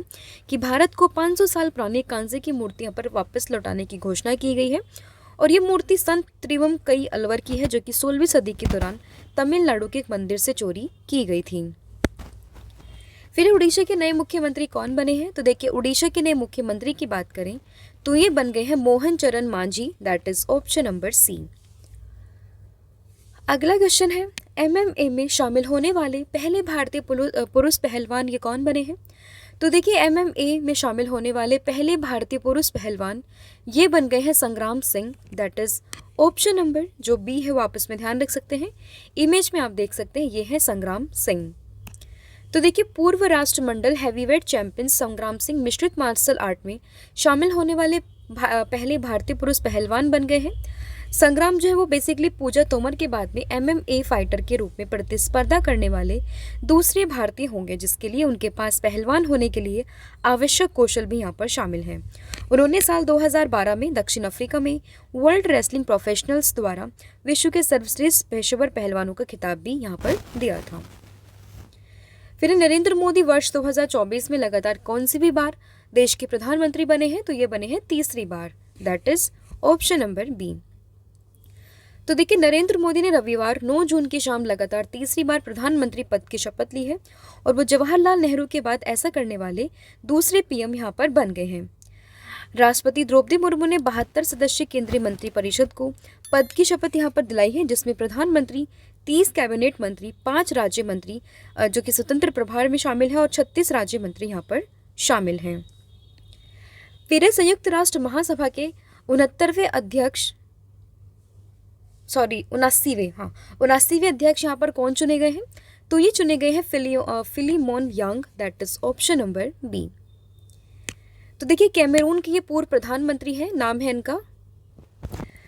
कि भारत को 500 साल पुरानी कांसे की मूर्तियाँ पर वापस लौटाने की घोषणा की गई है। और ये मूर्ति संत त्रिवम कई अलवर की है, जो कि 16वीं सदी के दौरान तमिलनाडु के एक मंदिर से चोरी की गई थी। फिर उड़ीसा के नए मुख्यमंत्री कौन बने हैं? तो देखिए उड़ीसा के नए मुख्यमंत्री की बात करें तो ये बन गए हैं Mohan Charan Majhi, that is option number C. अगला क्वेश्चन है MMA में शामिल होने वाले पहले भारतीय पुरुष पहलवान ये कौन बने हैं? तो देखिए MMA में शामिल होने वाले पहले भारतीय पुरुष पहलवान ये बन गए हैं संग्राम Singh, that is option number जो बी है वो आप इसमें ध्यान रख सकते हैं। इमेज में आप देख सकते हैं ये है संग्राम सिंह। तो देखिए पूर्व राष्ट्रमंडल हैवीवेट चैंपियन संग्राम सिंह मिश्रित मार्शल आर्ट में शामिल होने वाले पहले भारतीय पुरुष पहलवान बन गए हैं। संग्राम जो है वो बेसिकली पूजा तोमर के बाद में MMA फाइटर के रूप में प्रतिस्पर्धा करने वाले दूसरे भारतीय होंगे, जिसके लिए उनके पास पहलवान होने के लिए आवश्यक कौशल भी यहाँ पर शामिल हैं। उन्होंने साल 2012 में दक्षिण अफ्रीका में वर्ल्ड रेसलिंग प्रोफेशनल्स द्वारा विश्व के सर्वश्रेष्ठ पेशेवर पहलवानों का खिताब भी यहाँ पर दिया था। फिर नरेंद्र मोदी वर्ष 2024 में लगातार कौन सी भी बार देश के प्रधानमंत्री बने हैं? तो ये बने हैं तीसरी बार, that is option number B. तो देखिए नरेंद्र मोदी ने रविवार 9 जून की शाम लगातार तीसरी बार प्रधानमंत्री पद की शपथ ली है और वो जवाहरलाल नेहरू के बाद ऐसा करने वाले दूसरे पीएम यहाँ पर बन गए हैं। राष्ट्रपति द्रौपदी मुर्मू ने 72 सदस्यीय केंद्रीय मंत्रिपरिषद को पद की शपथ यहाँ पर दिलाई है, जिसमें प्रधानमंत्री, 30 कैबिनेट मंत्री, 5 राज्य मंत्री जो कि स्वतंत्र प्रभार में शामिल है और 36 राज्य मंत्री यहाँ पर शामिल हैं। फिर संयुक्त राष्ट्र महासभा के 69वें अध्यक्ष 79वें अध्यक्ष यहाँ पर कौन चुने गए हैं? तो ये चुने गए हैं Philemon Yang, that is option number B. तो देखिए कैमरून के ये पूर्व प्रधानमंत्री हैं, नाम है इनका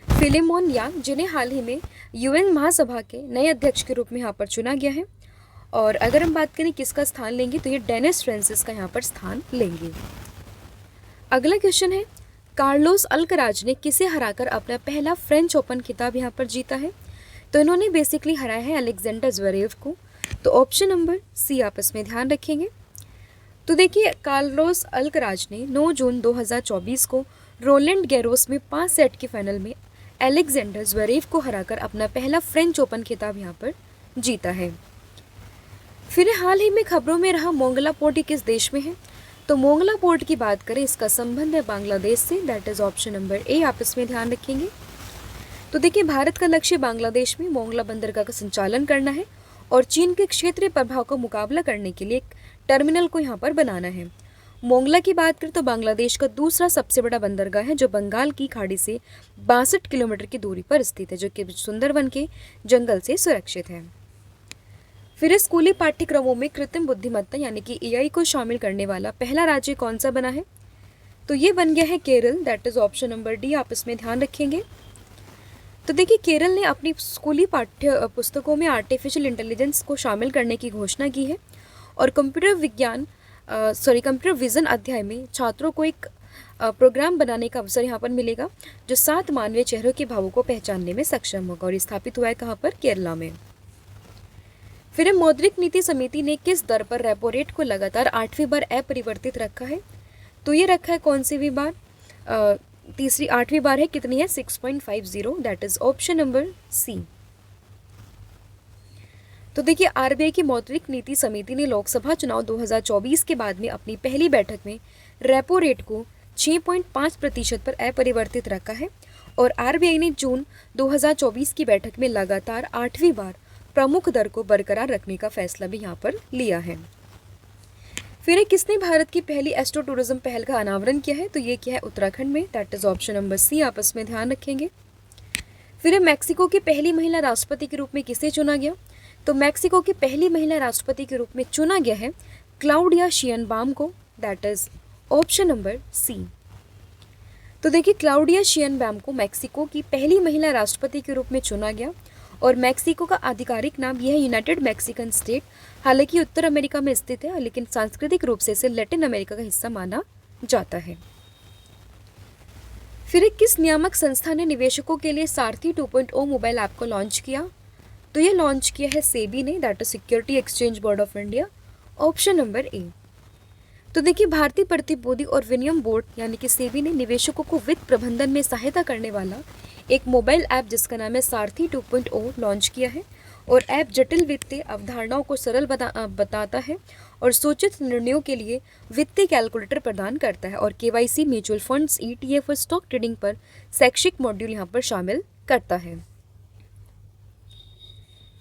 फिलीमोन यांग, जिन्हें हाल ही में यूएन महासभा के नए अध्यक्ष के रूप में यहाँ पर चुना गया है। और अगर हम बात करें किसका स्थान लेंगे तो ये डेनिस फ्रांसिस का यहाँ पर स्थान लेंगे। अगला क्वेश्चन है, कार्लोस अल्कराज ने किसे हराकर अपना पहला फ्रेंच ओपन खिताब यहाँ पर जीता है? तो इन्होंने बेसिकली हराया है अलेक्जेंडर ज्वेरेव को। तो ऑप्शन नंबर सी आप इसमें ध्यान रखेंगे। तो देखिए कार्लोस अल्कराज ने 9 जून 2024 को रोलैंड गैरोस में 5 सेट के फाइनल में अलेक्जेंडर ज्वेरेव को हराकर अपना पहला फ्रेंच ओपन खिताब यहाँ पर जीता है। फिर हाल ही में खबरों में रहा मोंगला पोर्ट किस देश में है? तो मोंगला पोर्ट की बात करें, इसका संबंध है बांग्लादेश से, that is option number A आप इसमें ध्यान रखेंगे। तो देखिए भारत का लक्ष्य बांग्लादेश में मोंगला बंदरगाह का संचालन करना है और चीन के क्षेत्रीय प्रभाव का मुकाबला करने के लिए एक टर्मिनल को यहाँ पर बनाना है। मोंगला की बात करें तो बांग्लादेश का दूसरा सबसे बड़ा बंदरगाह है जो बंगाल की खाड़ी से 62 किलोमीटर की दूरी पर स्थित है, जो कि सुंदरवन के जंगल से सुरक्षित है। फिर स्कूली पाठ्यक्रमों में कृत्रिम बुद्धिमत्ता यानी कि एआई को शामिल करने वाला पहला राज्य कौन सा बना है? तो ये बन गया है Kerala, that is option number D आप इसमें ध्यान रखेंगे। तो देखिए केरल ने अपनी स्कूली पाठ्य पुस्तकों में आर्टिफिशियल इंटेलिजेंस को शामिल करने की घोषणा की है और कंप्यूटर विजन अध्याय में छात्रों को एक प्रोग्राम बनाने का अवसर यहाँ पर मिलेगा जो 7 मानवीय चेहरों के भावों को पहचानने में सक्षम होगा और स्थापित हुआ है कहाँ पर? केरला में। फिर मौद्रिक नीति समिति ने किस दर पर रेपो रेट को लगातार 8वीं बार अपरिवर्तित रखा है? तो ये रखा है कौन सी भी बार? 8वीं बार है, कितनी है? 6.50, that is option number C. तो देखिए आरबीआई की मौद्रिक नीति समिति ने लोकसभा चुनाव 2024 के बाद में अपनी पहली बैठक में रेपो रेट को 6.5% पर अपरिवर्तित रखा है और आरबीआई ने जून 2024 की बैठक में लगातार 8वीं बार प्रमुख दर को बरकरार रखने का फैसला भी यहाँ पर लिया है। फिर किसने भारत की पहली एस्ट्रो टूरिज्म पहल का अनावरण किया है? तो ये किया है उत्तराखंड में, that is option number C आप इसमें ध्यान रखेंगे। फिर मैक्सिको की पहली महिला राष्ट्रपति के रूप में किसे चुना गया? तो मैक्सिको की पहली महिला राष्ट्रपति के रूप में चुना गया है क्लाउडिया शियनबाम को, that is option number C. तो देखिए क्लाउडिया शियनबाम को मैक्सिको की पहली महिला राष्ट्रपति के रूप में चुना गया और मैक्सिको का आधिकारिक नाम यह है यूनाइटेड मैक्सिकन स्टेट। हालांकि उत्तर अमेरिका में स्थित है लेकिन सांस्कृतिक रूप से इसे लैटिन अमेरिका का हिस्सा माना जाता है। फिर किस नियामक संस्था ने निवेशकों के लिए सारथी 2.0 मोबाइल ऐप को लॉन्च किया? तो ये लॉन्च किया है सेबी ने, that is security exchange board of India, option number A. तो देखिए भारतीय प्रतिभूति और विनिमय बोर्ड यानी कि सेबी ने निवेशकों को वित्त प्रबंधन में सहायता करने वाला एक मोबाइल ऐप जिसका नाम है सारथी 2.0 लॉन्च किया है और ऐप जटिल वित्तीय अवधारणाओं को सरल बताता है और सूचित निर्णयों के लिए वित्तीय कैलकुलेटर प्रदान करता है और केवाईसी, म्यूचुअल फंड्स, ईटीएफ और स्टॉक ट्रेडिंग पर शैक्षिक मॉड्यूल यहाँ पर शामिल करता है।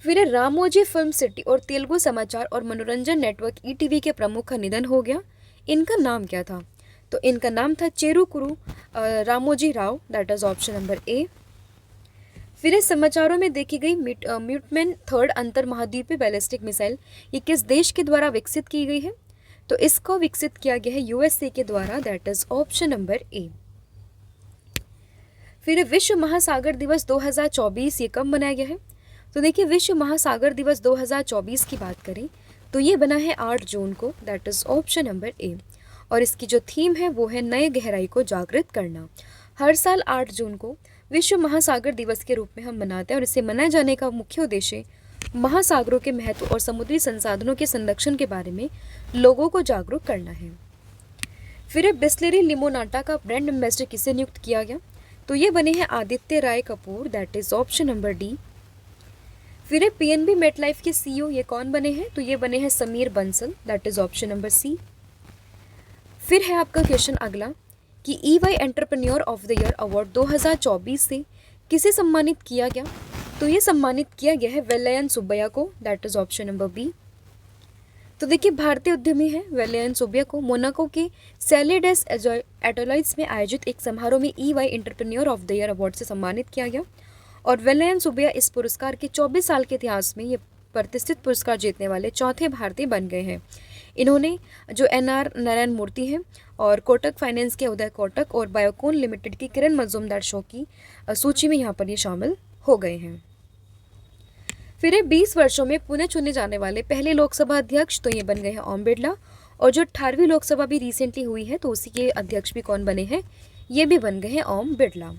फिर रामोजी फिल्म सिटी और तेलुगु समाचार और मनोरंजन नेटवर्क ईटीवी के प्रमुख का निधन हो गया। इनका नाम क्या था? तो इनका नाम था Cherukuri Ramoji Rao, that is option number A. फिर इस समाचारों में देखी गई म्यूटमैन 3rd अंतर महाद्वीपीय बैलिस्टिक मिसाइल ये किस देश के द्वारा विकसित की गई है? तो इसको विकसित किया गया है यूएसए के द्वारा, that is option number A. फिर विश्व महासागर दिवस 2024 ये कब मनाया गया है? तो देखिए विश्व महासागर दिवस 2024 की बात करें तो ये बना है 8 जून को, दैट इज ऑप्शन नंबर ए। और इसकी जो थीम है वो है नए गहराई को जागृत करना। हर साल 8 जून को विश्व महासागर दिवस के रूप में हम मनाते हैं और इसे मनाए जाने का मुख्य उद्देश्य महासागरों के महत्व और समुद्री संसाधनों के संरक्षण के बारे में लोगों को जागरूक करना है। फिर बिस्लेरी लिमोनाटा का ब्रांड एम्बेसडर किसे नियुक्त किया गया? तो ये बने हैं Aditya Roy Kapur, that is option number D. फिर है पीएनबी मेटलाइफ के सीईओ, ये कौन बने हैं? तो ये बने हैं Sameer Bansal, that is option number C. फिर है आपका क्वेश्चन अगला कि EY entrepreneur of the year award 2024 से किसे सम्मानित किया गया? तो ये सम्मानित किया गया है वेलयन सुब्बैया को, that is option number B. तो देखिए भारतीय उद्यमी है वेलयन सुब्बैया को मोनाको के सैलिडेस एटोलाइट्स में आयोजित एक समारोह में EY entrepreneur of the year award से सम्मानित किया गया और वेलयन सुब्बैया इस पुरस्कार के 24 साल के इतिहास में ये प्रतिष्ठित पुरस्कार जीतने वाले चौथे भारतीय बन गए हैं। इन्होंने जो एनआर नारायण मूर्ति हैं और कोटक फाइनेंस के उदय कोटक और बायोकॉन लिमिटेड की किरण मजूमदार शो की सूची में यहाँ पर ये शामिल हो गए हैं। फिर 20 वर्षों में पुनः चुने जाने वाले पहले लोकसभा अध्यक्ष, तो ये बन गए हैं ओम बिरला। और जो 18वीं लोकसभा भी रिसेंटली हुई है तो उसी के अध्यक्ष भी कौन बने हैं? ये भी बन गए हैं ओम बिरला।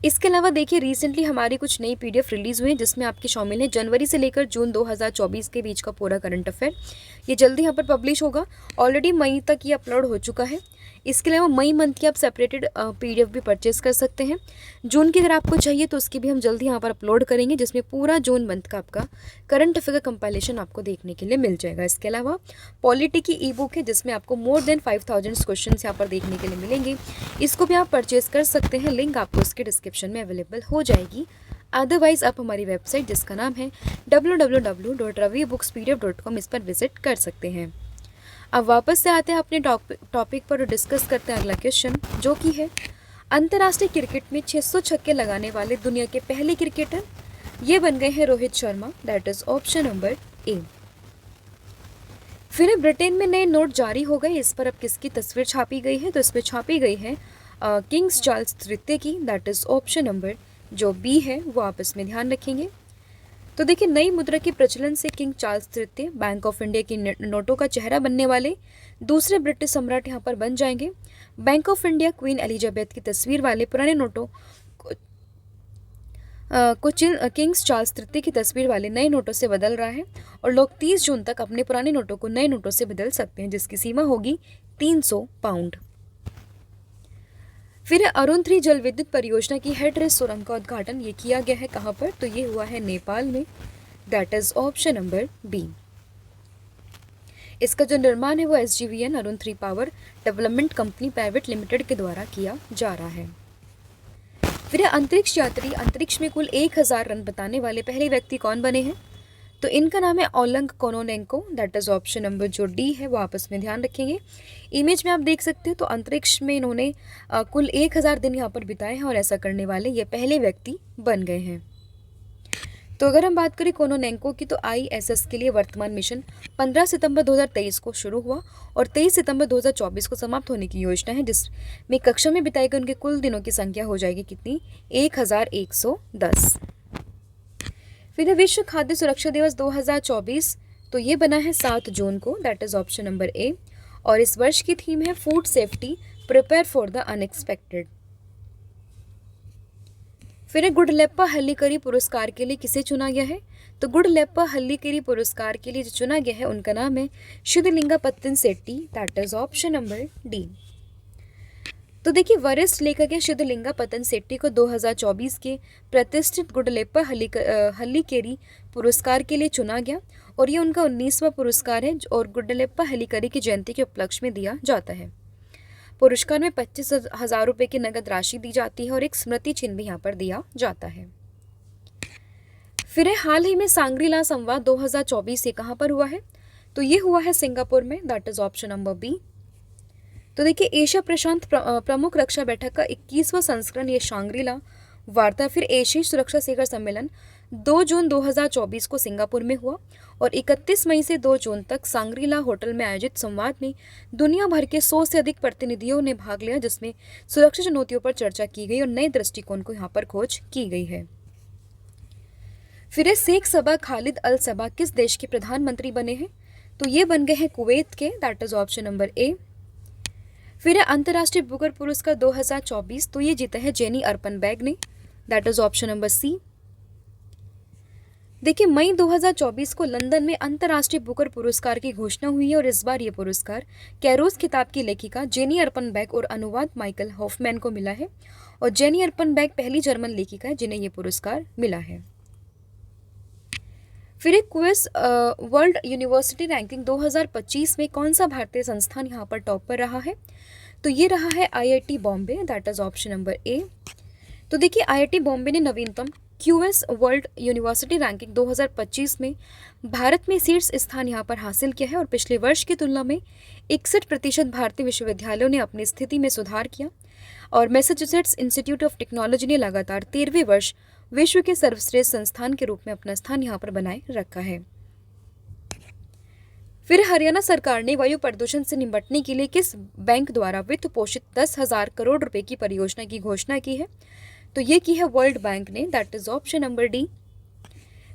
इसके अलावा देखिए रिसेंटली हमारी कुछ नई पीडीएफ रिलीज़ हुई है जिसमें आपके शामिल है जनवरी से लेकर जून 2024 के बीच का पूरा करंट अफेयर। ये जल्दी यहाँ पर पब्लिश होगा, ऑलरेडी मई तक ये अपलोड हो चुका है। इसके अलावा मई मंथ की आप सेपरेटेड पीडीएफ भी परचेस कर सकते हैं। जून की अगर आपको चाहिए तो उसकी भी हम जल्दी यहाँ पर अपलोड करेंगे जिसमें पूरा जून मंथ का आपका करंट अफेयर का कंपाइलेशन आपको देखने के लिए मिल जाएगा। इसके अलावा पॉलिटी की ई बुक है जिसमें आपको मोर देन 5000 क्वेश्चन यहाँ पर देखने के लिए मिलेंगे, इसको भी आप परचेज कर सकते हैं। लिंक आपको उसके डिस्क्रिप्शन में अवेलेबल हो जाएगी। अदरवाइज आप हमारी वेबसाइट जिसका नाम है www.ravibooks.pdf.com इस पर विजिट कर सकते हैं। अब वापस से आते हैं अपने टॉपिक पर और डिस्कस करते हैं अगला क्वेश्चन जो कि है अंतर्राष्ट्रीय क्रिकेट में 600 छक्के लगाने वाले दुनिया के पहले क्रिकेटर, ये बन गए हैं Rohit Sharma, that is option number A. फिर ब्रिटेन में नए नोट जारी हो गए, इस पर अब किसकी तस्वीर छापी गई है? तो इस पर छापी गई है किंग्स चार्ल्स तृतीय की, दैट इज ऑप्शन नंबर जो बी है वो आप इसमें ध्यान रखेंगे। तो देखिए नई मुद्रा के प्रचलन से किंग चार्ल्स तृतीय बैंक ऑफ इंडिया की नोटों का चेहरा बनने वाले दूसरे ब्रिटिश सम्राट यहाँ पर बन जाएंगे। Bank of India queen Elizabeth की तस्वीर वाले पुराने नोटों को किंग्स चार्ल्स तृतीय की तस्वीर वाले नए नोटों से बदल रहा है और लोग 30 जून तक अपने पुराने नोटों को नए नोटों से बदल सकते हैं जिसकी सीमा होगी 300 पाउंड। फिर अरुण 3 जल विद्युत परियोजना की हेडरेस सुरंग का उद्घाटन ये किया गया है कहाँ पर? तो ये हुआ है नेपाल में, that is option number B. इसका जो निर्माण है वो SJVN Arun 3 power development company private limited के द्वारा किया जा रहा है। फिर अंतरिक्ष यात्री अंतरिक्ष में कुल 1000 रन बताने वाले पहले व्यक्ति कौन बने हैं? तो इनका नाम है Oleg Kononenko, that is option number जो डी है वो आपस में ध्यान रखेंगे। इमेज में आप देख सकते हैं तो अंतरिक्ष में इन्होंने कुल 1000 दिन यहाँ पर बिताए हैं और ऐसा करने वाले ये पहले व्यक्ति बन गए हैं। तो अगर हम बात करें कोनोनेंको की तो ISS के लिए वर्तमान मिशन 15 सितंबर 2023 को शुरू हुआ और 23 सितंबर 2024 को समाप्त होने की योजना है जिसमें कक्षा में बिताए गए उनके कुल दिनों की संख्या हो जाएगी कितनी? 1110। फिर विश्व खाद्य सुरक्षा दिवस 2024, तो ये बना है 7 जून को, दैट इज ऑप्शन नंबर ए। और इस वर्ष की थीम है food safety prepare for the unexpected. फिर गुडलेप्पा हल्लीकरी पुरस्कार के लिए किसे चुना गया है? तो गुडलेप्पा हल्लीकरी पुरस्कार के लिए जो चुना गया है उनका नाम है Shuddhalinga Pattan Setty, that is option number D. तो देखिए वरिष्ठ लेखक है शुद्धलिंगा पतन सेट्टी को 2024 के प्रतिष्ठित गुडलेप्पा हल्लीकेरी पुरस्कार के लिए चुना गया और ये उनका 19वां पुरस्कार है और गुडलेप्पा हल्लीकेरी की जयंती के उपलक्ष्य में दिया जाता है। पुरस्कार में 25,000 रुपये की नगद राशि दी जाती है और एक स्मृति चिन्ह भी यहाँ पर दिया जाता है। फिर हाल ही में सांग्रीला संवाद 2024 ये कहाँ पर हुआ है? तो ये हुआ है सिंगापुर में, that is option number B. तो देखिए एशिया प्रशांत प्रमुख रक्षा बैठक का 21वां संस्करण ये सांग्रीला वार्ता फिर एशियाई सुरक्षा शिखर सम्मेलन 2 जून 2024 को सिंगापुर में हुआ और 31 मई से 2 जून तक सांग्रीला होटल में आयोजित संवाद में दुनिया भर के 100 से अधिक प्रतिनिधियों ने भाग लिया जिसमें सुरक्षा चुनौतियों पर चर्चा की गई और नए दृष्टिकोण को यहाँ पर खोज की गई है। फिर शेख सबा खालिद अल सबा किस देश के प्रधानमंत्री बने हैं? तो ये बन गए हैं कुवैत के, that is option number A. फिर अंतर्राष्ट्रीय बुकर पुरस्कार 2024, तो ये जीता है जेनी अर्पनबैग ने, that is option number C. देखिए मई 2024 को लंदन में अंतर्राष्ट्रीय बुकर पुरस्कार की घोषणा हुई है और इस बार ये पुरस्कार कैरोस खिताब की लेखिका जेनी अर्पनबैक और अनुवाद माइकल हॉफमैन को मिला है। और जेनी अर्पनबैक पहली जर्मन लेखिका है जिन्हें ये पुरस्कार मिला है। फिर एक क्विज, वर्ल्ड यूनिवर्सिटी रैंकिंग 2025 में कौन सा भारतीय संस्थान यहाँ पर टॉप पर रहा है? तो ये रहा है IIT Bombay, that is option number A. तो देखिए IIT बॉम्बे ने नवीनतम क्यूएस वर्ल्ड यूनिवर्सिटी रैंकिंग 2025 में भारत में शीर्ष स्थान यहाँ पर हासिल किया है और पिछले वर्ष की तुलना में 61% भारतीय विश्वविद्यालयों ने अपनी स्थिति में सुधार किया। और मैसेच्यूसेट्स इंस्टीट्यूट ऑफ टेक्नोलॉजी ने लगातार 13वें वर्ष विश्व के सर्वश्रेष्ठ संस्थान के रूप में अपना स्थान यहाँ पर बनाए रखा है। फिर हरियाणा सरकार ने वायु प्रदूषण से निपटने के लिए किस बैंक द्वारा वित्त पोषित 10,000 करोड़ रुपए की परियोजना की घोषणा की है? तो ये की है वर्ल्ड बैंक ने, that is option number D.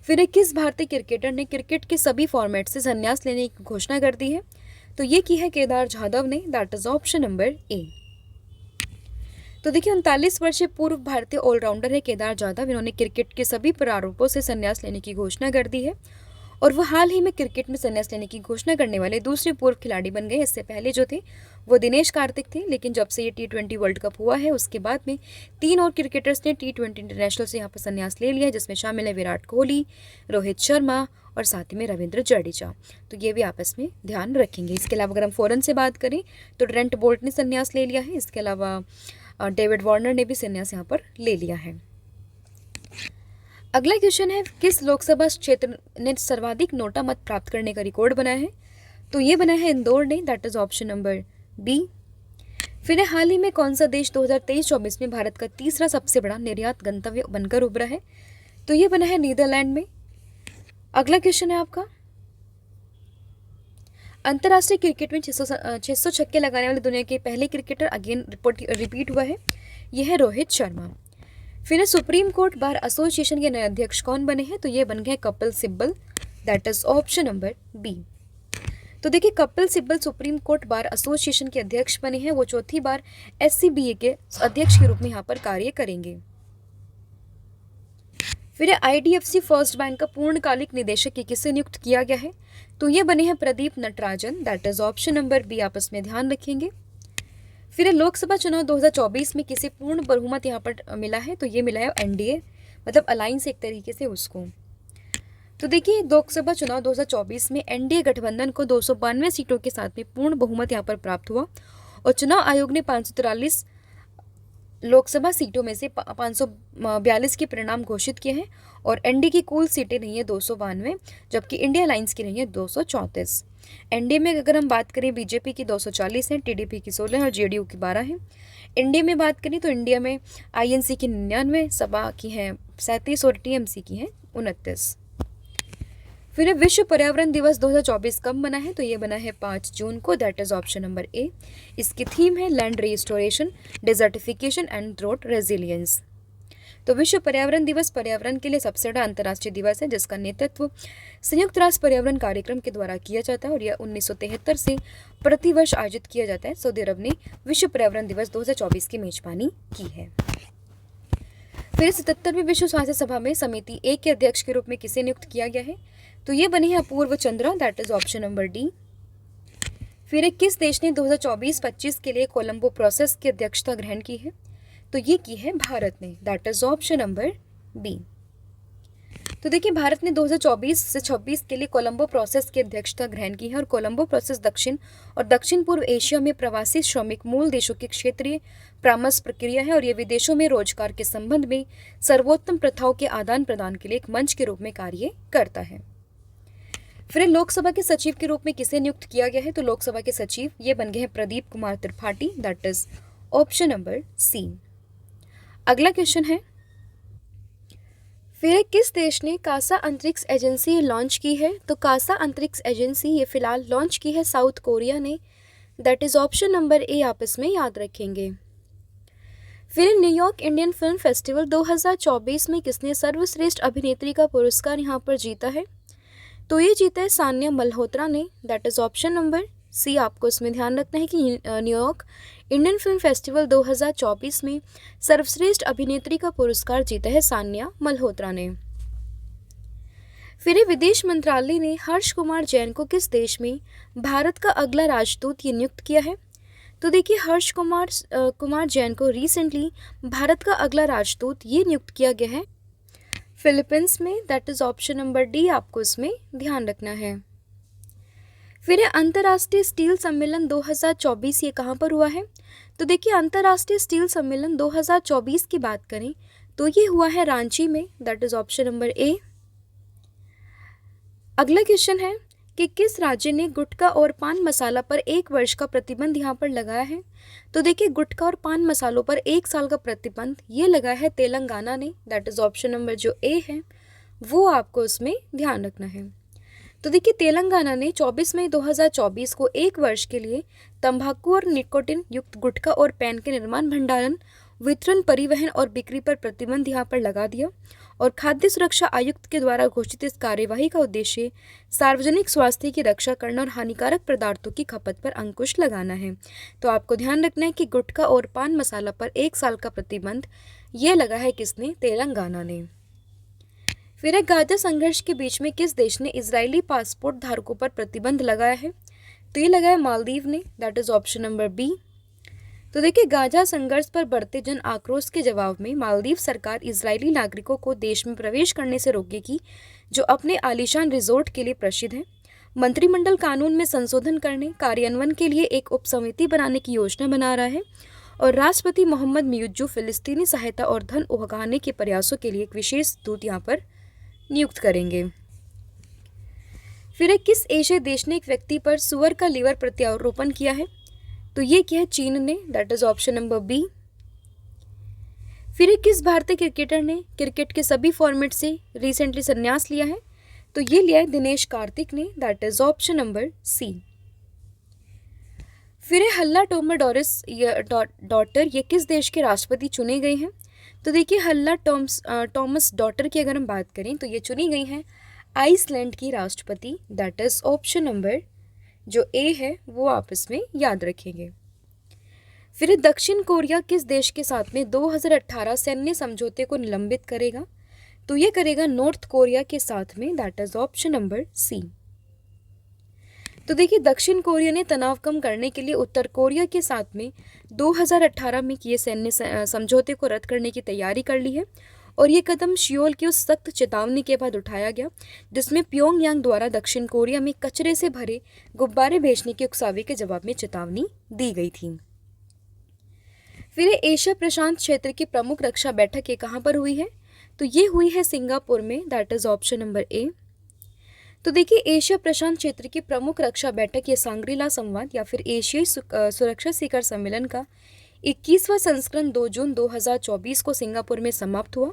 फिर किस भारतीय क्रिकेटर ने क्रिकेट के सभी फॉर्मेट से संन्यास लेने की घोषणा कर दी है? तो ये की है केदार जाधव ने, that is option number A. तो देखिए 39 वर्षीय पूर्व भारतीय ऑलराउंडर है केदार जाधव। इन्होंने क्रिकेट के सभी प्रारूपों से संन्यास लेने की घोषणा कर दी है और वो हाल ही में क्रिकेट में संन्यास लेने की घोषणा करने वाले दूसरे पूर्व खिलाड़ी बन गए। इससे पहले जो थे वो दिनेश कार्तिक थे, लेकिन जब से ये T20 वर्ल्ड कप हुआ है उसके बाद में 3 और क्रिकेटर्स ने T20 इंटरनेशनल से यहाँ पर संन्यास ले लिया है, जिसमें शामिल है विराट कोहली, रोहित शर्मा और साथ ही में रविंद्र जडेजा। तो ये भी आपस में ध्यान रखेंगे। इसके अलावा अगर हम फॉरन से बात करें तो ट्रेंट बोल्ट ने संन्यास ले लिया है। इसके अलावा डेविड वार्नर ने भी संन्यास यहाँ पर ले लिया है। अगला क्वेश्चन है, किस लोकसभा क्षेत्र ने सर्वाधिक नोटा मत प्राप्त करने का रिकॉर्ड बनाया है? तो ये बना है इंदौर ने, that is option number B. फिर हाल ही में कौन सा देश 2023-24 में भारत का तीसरा सबसे बड़ा निर्यात गंतव्य बनकर उभरा है? तो ये बना है नीदरलैंड में। अगला क्वेश्चन है आपका, अंतर्राष्ट्रीय क्रिकेट में 600 छक्के लगाने वाले दुनिया के पहले क्रिकेटर अगेन रिपीट हुआ है, यह है रोहित शर्मा। फिर सुप्रीम कोर्ट बार एसोसिएशन के नए अध्यक्ष कौन बने हैं? तो ये बन गए Kapil Sibal, that is option number B. तो देखिए Kapil Sibal supreme court bar association के अध्यक्ष बने हैं। वो चौथी बार SCBA के अध्यक्ष के रूप में यहाँ पर कार्य करेंगे। फिर IDFC फर्स्ट बैंक का पूर्णकालिक निदेशक किसे नियुक्त किया गया है? तो ये बने हैं Pradeep Natarajan, that is option number B, आपस में ध्यान रखेंगे। फिर लोकसभा चुनाव 2024 में किसे पूर्ण बहुमत यहाँ पर मिला है? तो ये मिला है NDA, मतलब अलायंस एक तरीके से उसको। तो देखिए लोकसभा चुनाव 2024 में NDA गठबंधन को 292 सीटों के साथ में पूर्ण बहुमत यहाँ पर प्राप्त हुआ और चुनाव आयोग ने 543 लोकसभा सीटों में से 542 के परिणाम घोषित किए हैं और NDA की कुल सीटें रही हैं 292, जबकि इंडिया अलायंस की रही है 234। NDA में अगर हम बात करें बीजेपी की 240 है, TDP की 16 और JDU की 12 है। इंडिया में बात करें तो इंडिया में INC की 99, सपा की हैं 37 और TMC की हैं 29। फिर विश्व पर्यावरण दिवस 2024 कब बना है? तो ये बना है 5 जून को, that is option number A. इसकी थीम है land restoration, desertification and drought resilience. तो विश्व पर्यावरण दिवस पर्यावरण के लिए सबसे बड़ा अंतर्राष्ट्रीय दिवस है जिसका नेतृत्व संयुक्त राष्ट्र पर्यावरण कार्यक्रम के द्वारा किया जाता है और यह 1973 से प्रतिवर्ष आयोजित किया जाता है। सऊदी अरब ने विश्व पर्यावरण दिवस 2024 की मेजबानी की है। फिर 77वीं विश्व स्वास्थ्य सभा में समिति ए के अध्यक्ष के रूप में किसे नियुक्त किया गया है? तो ये बने हैं Apurva Chandra, that is option number D. फिर किस देश ने 2024-25 के लिए कोलंबो प्रोसेस की अध्यक्षता ग्रहण की है? तो ये की है भारत ने, that is option number B. तो देखिए भारत ने 2024 से 26 के लिए कोलंबो प्रोसेस की अध्यक्षता ग्रहण की है और कोलंबो प्रोसेस दक्षिण और दक्षिण पूर्व एशिया में प्रवासी श्रमिक मूल देशों की क्षेत्रीय परामर्श प्रक्रिया है और ये विदेशों में रोजगार के संबंध में सर्वोत्तम प्रथाओं के आदान प्रदान के लिए एक मंच के रूप में कार्य करता है। फिर लोकसभा के सचिव के रूप में किसे नियुक्त किया गया है? तो लोकसभा के सचिव ये बन गए हैं Pradeep Kumar Tripathi, that is option number C. अगला क्वेश्चन है, फिर किस देश ने कासा अंतरिक्ष एजेंसी लॉन्च की है? तो कासा अंतरिक्ष एजेंसी ये फिलहाल लॉन्च की है साउथ कोरिया ने, that is option number A, आप इसमें याद रखेंगे। फिर न्यूयॉर्क इंडियन फिल्म फेस्टिवल 2024 में किसने सर्वश्रेष्ठ अभिनेत्री का पुरस्कार यहाँ पर जीता है? तो ये जीता है सान्या मल्होत्रा ने, that is option number C. आपको इसमें ध्यान रखना है कि न्यूयॉर्क इंडियन फिल्म फेस्टिवल 2024 में सर्वश्रेष्ठ अभिनेत्री का पुरस्कार जीता है सान्या मल्होत्रा ने। फिर ये विदेश मंत्रालय ने हर्ष कुमार जैन को किस देश में भारत का अगला राजदूत ये नियुक्त किया है? तो देखिए हर्ष कुमार जैन को रिसेंटली भारत का अगला राजदूत ये नियुक्त किया गया है फिलीपींस में। That is option number D, आपको इसमें ध्यान रखना है। फिर ये अंतर्राष्ट्रीय स्टील सम्मेलन 2024 ये कहाँ पर हुआ है? तो देखिए अंतर्राष्ट्रीय स्टील सम्मेलन 2024 की बात करें तो ये हुआ है रांची में। दैट इज ऑप्शन नंबर ए। अगला क्वेश्चन है कि किस राज्य ने गुटखा और पान मसाला पर 1 वर्ष का प्रतिबंध यहाँ पर लगाया है? तो देखिए गुटखा और पान मसालों पर 1 साल का प्रतिबंध ये लगाया है तेलंगाना ने। दैट इज ऑप्शन नंबर जो ए है वो आपको उसमें ध्यान रखना है। तो देखिए तेलंगाना ने 24 मई 2024 को 1 वर्ष के लिए तंबाकू और निकोटिन युक्त गुटखा और पैन के निर्माण, भंडारण, वितरण, परिवहन और बिक्री पर प्रतिबंध यहाँ पर लगा दिया। और खाद्य सुरक्षा आयुक्त के द्वारा घोषित इस कार्यवाही का उद्देश्य सार्वजनिक स्वास्थ्य की रक्षा करना और हानिकारक पदार्थों की खपत पर अंकुश लगाना है। तो आपको ध्यान रखना है कि गुटखा और पान मसाला पर 1 साल का प्रतिबंध ये लगा है किसने? तेलंगाना ने। फिर एक गाजा संघर्ष के बीच में किस देश ने इजरायली पासपोर्ट धारकों पर प्रतिबंध लगाया है? तो ये लगाया मालदीव ने। That is option number B. तो देखिए गाजा संघर्ष पर बढ़ते जन आक्रोश के जवाब में मालदीव सरकार इजरायली नागरिकों को देश में प्रवेश करने से रोकेगी जो अपने आलीशान रिजोर्ट के लिए प्रसिद्ध है। मंत्रिमंडल कानून में संशोधन करने कार्यान्वयन के लिए एक उपसमिति बनाने की योजना बना रहा है और राष्ट्रपति मोहम्मद मियुज्जू फिलिस्तीनी सहायता और धन उगाहने के प्रयासों के लिए एक विशेष दूत यहाँ पर नियुक्त करेंगे। फिर एक किस एशियाई देश ने एक व्यक्ति पर सुअर का लीवर प्रत्यारोपण किया है? तो ये क्या है? चीन ने। That is option number B. फिर एक किस भारतीय क्रिकेटर ने क्रिकेट के सभी फॉर्मेट से रिसेंटली संन्यास लिया है? तो ये लिया है दिनेश कार्तिक ने। That is option number C. फिर हल्ला टोमर डॉटर ये किस देश के राष्ट्रपति चुने गए हैं? तो देखिए हल्ला टॉमस डॉटर की अगर हम बात करें तो ये चुनी गई हैं आइसलैंड की राष्ट्रपति। दैट इज ऑप्शन नंबर जो ए है वो आप इसमें याद रखेंगे। फिर दक्षिण कोरिया किस देश के साथ में 2018 सैन्य समझौते को निलंबित करेगा? तो ये करेगा नॉर्थ कोरिया के साथ में। That is option number C. तो देखिए दक्षिण कोरिया ने तनाव कम करने के लिए उत्तर कोरिया के साथ में 2018 में किए सैन्य समझौते को रद्द करने की तैयारी कर ली है और ये कदम सियोल की उस सख्त चेतावनी के बाद उठाया गया जिसमें प्योंगयांग द्वारा दक्षिण कोरिया में कचरे से भरे गुब्बारे भेजने के उकसावे के जवाब में चेतावनी दी गई थी। फिर एशिया प्रशांत क्षेत्र की प्रमुख रक्षा बैठक ये कहाँ पर हुई है? तो ये हुई है सिंगापुर में। That is option number A. तो देखिए एशिया प्रशांत क्षेत्र की प्रमुख रक्षा बैठक ये सांग्रीला संवाद या फिर एशियाई सुरक्षा शिखर सम्मेलन का 21वां संस्करण 2 जून 2024 को सिंगापुर में समाप्त हुआ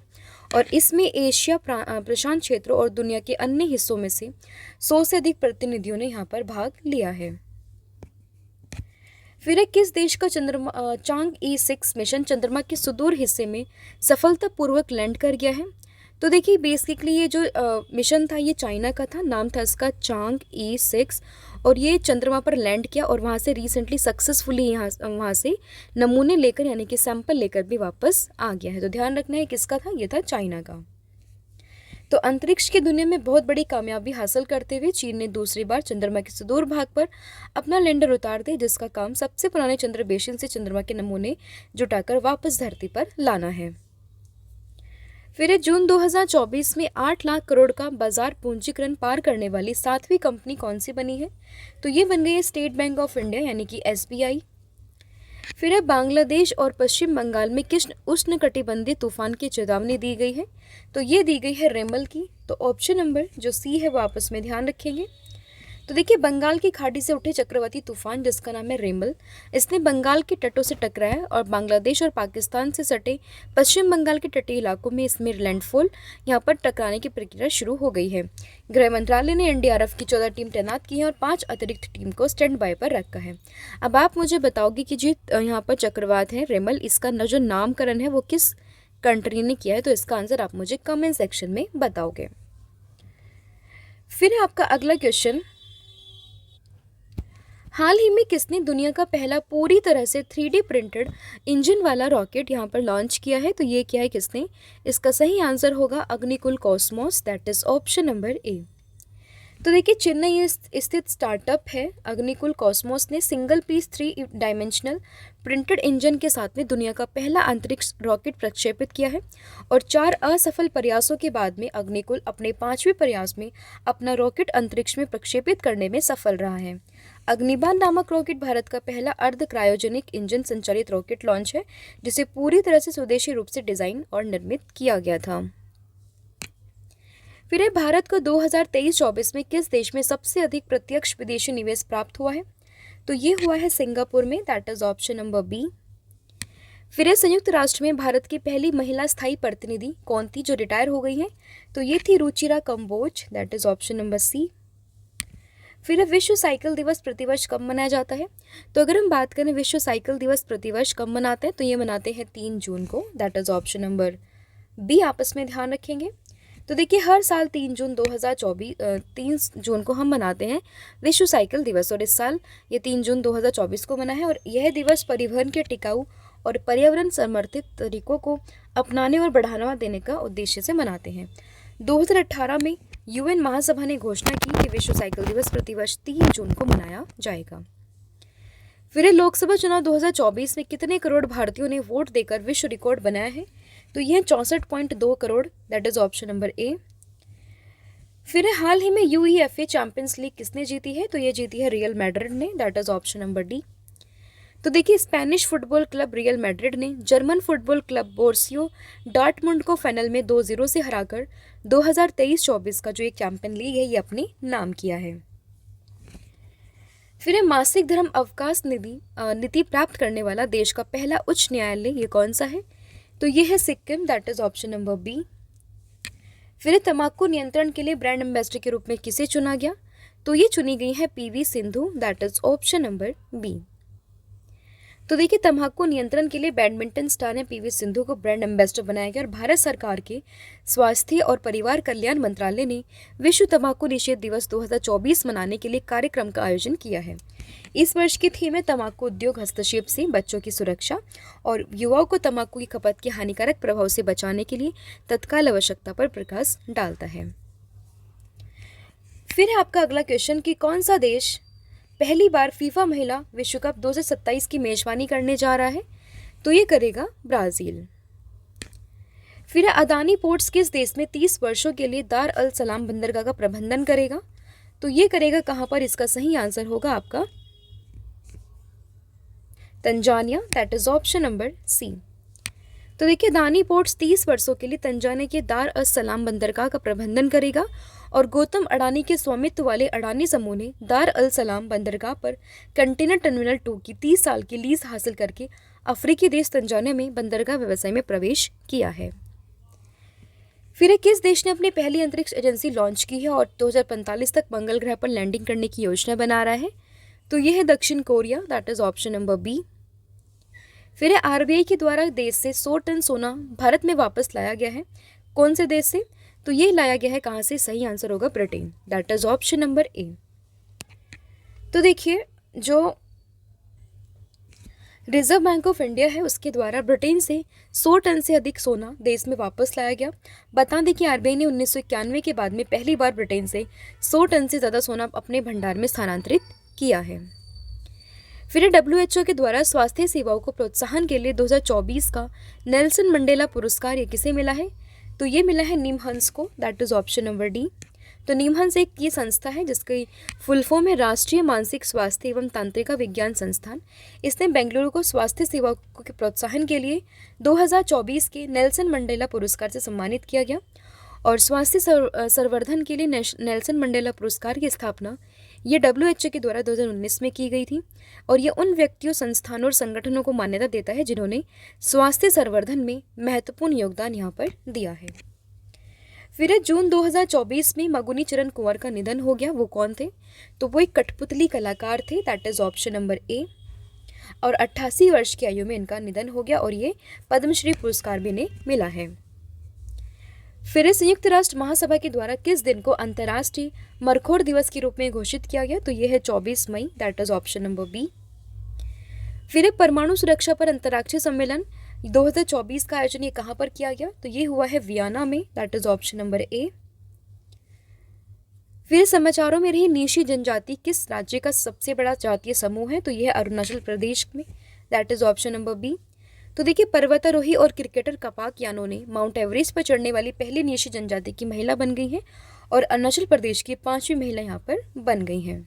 और इसमें एशिया प्रशांत क्षेत्र और दुनिया के अन्य हिस्सों में से 100 से अधिक प्रतिनिधियों ने यहाँ पर भाग लिया है। फिर किस देश का चांग-ई 6 मिशन चंद्रमा के सुदूर हिस्से में सफलतापूर्वक लैंड कर गया है? तो देखिए बेसिकली ये जो मिशन था ये चाइना का था, नाम था इसका चांग-ई 6 और ये चंद्रमा पर लैंड किया और वहाँ से रिसेंटली सक्सेसफुली वहाँ से नमूने लेकर यानी कि सैंपल लेकर भी वापस आ गया है। तो ध्यान रखना है किसका था? ये था चाइना का। तो अंतरिक्ष की दुनिया में बहुत बड़ी कामयाबी हासिल करते हुए चीन ने दूसरी बार चंद्रमा के सुदूर भाग पर अपना लैंडर उतार दिया जिसका काम सबसे पुराने चंद्र बेसिन से चंद्रमा के नमूने जुटाकर वापस धरती पर लाना है। फिर जून 2024 में 8 लाख करोड़ का बाजार पूंजीकरण पार करने वाली 7वीं कंपनी कौन सी बनी है? तो ये बन गई है स्टेट बैंक ऑफ इंडिया यानी कि SBI। फिर बांग्लादेश और पश्चिम बंगाल में किस उष्णकटिबंधीय तूफान की चेतावनी दी गई है? तो ये दी गई है रेमल की। तो ऑप्शन नंबर जो सी है वो आपस में ध्यान रखेंगे। तो देखिए बंगाल की खाड़ी से उठे चक्रवाती तूफान जिसका नाम है रेमल, इसने बंगाल के तटों से टकराया और बांग्लादेश और पाकिस्तान से सटे पश्चिम बंगाल के तटीय इलाकों में इसमें लैंडफॉल यहाँ पर टकराने की प्रक्रिया शुरू हो गई है। गृह मंत्रालय ने NDRF की 14 टीम तैनात की है और 5 अतिरिक्त टीम को स्टैंड बाय पर रखा है। अब आप मुझे बताओगे कि जी यहाँ पर चक्रवात है रेमल, इसका जो नामकरण है वो किस कंट्री ने किया है? तो इसका आंसर आप मुझे कमेंट सेक्शन में बताओगे। फिर आपका अगला क्वेश्चन, हाल ही में किसने दुनिया का पहला पूरी तरह से 3D प्रिंटेड इंजन वाला रॉकेट यहाँ पर लॉन्च किया है? तो ये किया है किसने? इसका सही आंसर होगा Agnikul Cosmos, that is option number A. तो देखिए चेन्नई स्थित स्टार्टअप है अग्निकुल कॉस्मोस ने single piece 3 dimensional printed engine के साथ में दुनिया का पहला अंतरिक्ष रॉकेट प्रक्षेपित किया है और 4 असफल प्रयासों के बाद में अग्निकुल अपने 5वें प्रयास में अपना रॉकेट अंतरिक्ष में प्रक्षेपित करने में सफल रहा है। अग्निबाण नामक रॉकेट भारत का पहला अर्ध क्रायोजेनिक इंजन संचालित रॉकेट लॉन्च है जिसे पूरी तरह से स्वदेशी रूप से डिजाइन और निर्मित किया गया था। फिर भारत को 2023-24 में किस देश में सबसे अधिक प्रत्यक्ष विदेशी निवेश प्राप्त हुआ है? तो ये हुआ है सिंगापुर में, that is option number B. फिर संयुक्त राष्ट्र में भारत की पहली महिला स्थायी प्रतिनिधि कौन थी जो रिटायर हो गई है? तो ये थी Ruchira Kamboj, that is option number C. फिर विश्व साइकिल दिवस प्रतिवर्ष कब मनाया जाता है? तो अगर हम बात करें विश्व साइकिल दिवस प्रतिवर्ष कब मनाते हैं तो ये मनाते हैं 3 जून को, that is option number B. आपस में ध्यान रखेंगे। तो देखिए हर साल 3 जून को हम मनाते हैं विश्व साइकिल दिवस और इस साल ये 3 जून 2024 को मना है और यह दिवस परिवहन के टिकाऊ और पर्यावरण समर्थित तरीकों को अपनाने और बढ़ावा देने का उद्देश्य से मनाते हैं। 2018 में यूएन महासभा ने घोषणा की कि विश्व साइकिल दिवस प्रतिवर्ष 3 जून को मनाया जाएगा। फिर लोकसभा चुनाव 2024 में कितने करोड़ भारतीयों ने वोट देकर विश्व रिकॉर्ड बनाया है? तो यह 64.2 crore, that is option number A. फिर हाल ही में यूईएफए चैंपियंस लीग किसने जीती है? तो ये जीती है रियल मैड्रिड ने, that is option number D. तो देखिए Spanish football club real Madrid ने जर्मन फुटबॉल क्लब बोर्सियो डॉर्टमुंड को फाइनल में 2-0 से हराकर 2023-24 का जो एक चैंपियन लीग है ये अपने नाम किया है। फिर मासिक धर्म अवकाश नीति प्राप्त करने वाला देश का पहला उच्च न्यायालय ये कौन सा है? तो ये है Sikkim, that is option number B. फिर तंबाकू नियंत्रण के लिए ब्रांड एम्बेसडर के रूप में किसे चुना गया? तो ये चुनी गई है PV Sindhu, that is option number B. तो देखिए तंबाकू नियंत्रण के लिए बैडमिंटन स्टार ने पीवी सिंधु को ब्रांड एम्बेसडर बनाया गया और भारत सरकार के स्वास्थ्य और परिवार कल्याण मंत्रालय ने विश्व तंबाकू निषेध दिवस 2024 मनाने के लिए कार्यक्रम का आयोजन किया है। इस वर्ष की थीम है तंबाकू उद्योग हस्तक्षेप से बच्चों की सुरक्षा और युवाओं को तंबाकू की खपत के हानिकारक प्रभाव से बचाने के लिए तत्काल आवश्यकता पर प्रकाश डालता है। फिर आपका अगला क्वेश्चन कि कौन सा देश पहली बार फीफा महिला विश्व कप 2027 की मेजबानी करने जा रहा है? तो ये करेगा ब्राज़ील। फिर अदानी पोर्ट्स किस देश में 30 वर्षों के लिए दार अल सलाम बंदरगाह का प्रबंधन करेगा? तो ये करेगा कहाँ पर? इसका सही आंसर होगा आपका Tanzania, that is option number C. तो देखिए अदानी पोर्ट्स 30 वर्षों के लिए तंजानिया के दार अल सलाम बंदरगाह का प्रबंधन करेगा और गौतम अडानी के स्वामित्व वाले अडानी समूह ने दार अल सलाम बंदरगाह पर कंटेनर टर्मिनल 2 की 30 साल की लीज हासिल करके अफ्रीकी देश तंजानिया में बंदरगाह व्यवसाय में प्रवेश किया है। फिर किस देश ने अपनी पहली अंतरिक्ष एजेंसी लॉन्च की है और 2045 तक मंगल ग्रह पर लैंडिंग करने की योजना बना रहा है? तो यह है दक्षिण Korea, that is option number B. फिर आरबीआई के द्वारा देश से 100 टन सोना भारत में वापस लाया गया है, कौन से देश से? तो ये लाया गया है कहाँ से? सही आंसर होगा Britain, that is option number A. तो देखिए जो रिजर्व बैंक ऑफ इंडिया है उसके द्वारा ब्रिटेन से 100 टन से अधिक सोना देश में वापस लाया गया। बता दें कि आरबीआई ने 1991 के बाद में पहली बार ब्रिटेन से 100 टन से ज़्यादा सोना अपने भंडार में स्थानांतरित किया है। फिर WHO के द्वारा स्वास्थ्य सेवाओं को प्रोत्साहन के लिए 2024 का नेल्सन मंडेला पुरस्कार ये किसे मिला है? तो ये मिला है निमहंस को, that is option number D. तो निमहंस एक ये संस्था है जिसकी फुल फॉर्म है राष्ट्रीय मानसिक स्वास्थ्य एवं तांत्रिका विज्ञान संस्थान। इसने बेंगलुरु को स्वास्थ्य सेवाओं के प्रोत्साहन के लिए 2024 के नेल्सन मंडेला पुरस्कार से सम्मानित किया गया और स्वास्थ्य संवर्धन के लिए नेल्सन मंडेला पुरस्कार की स्थापना ये WHO के द्वारा 2019 में की गई थी और ये उन व्यक्तियों, संस्थानों और संगठनों को मान्यता देता है जिन्होंने स्वास्थ्य संवर्धन में महत्वपूर्ण योगदान यहाँ पर दिया है। फिर जून 2024 में मगुनी चरण कुंवर का निधन हो गया, वो कौन थे? तो वो एक कठपुतली कलाकार थे, दैट इज ऑप्शन नंबर ए। और 88 वर्ष की आयु में इनका निधन हो गया और ये पद्मश्री पुरस्कार भी इन्हें मिला है। फिर इस संयुक्त राष्ट्र महासभा के द्वारा किस दिन को अंतर्राष्ट्रीय मरखोड़ दिवस के रूप में घोषित किया गया? तो यह है 24 मई, that is option number B. फिर परमाणु सुरक्षा पर अंतर्राष्ट्रीय सम्मेलन 2024 का आयोजन ये कहाँ पर किया गया? तो ये हुआ है वियना में, that is option number A. फिर समाचारों में रही नीशी जनजाति किस राज्य का सबसे बड़ा जातीय समूह है? तो यह अरुणाचल प्रदेश में, that is option number B. तो देखिए, पर्वतारोही और क्रिकेटर कपाक यानो ने माउंट एवरेस्ट पर चढ़ने वाली पहली नीशी जनजाति की महिला बन गई है और अरुणाचल प्रदेश की 5वीं महिला यहाँ पर बन गई हैं।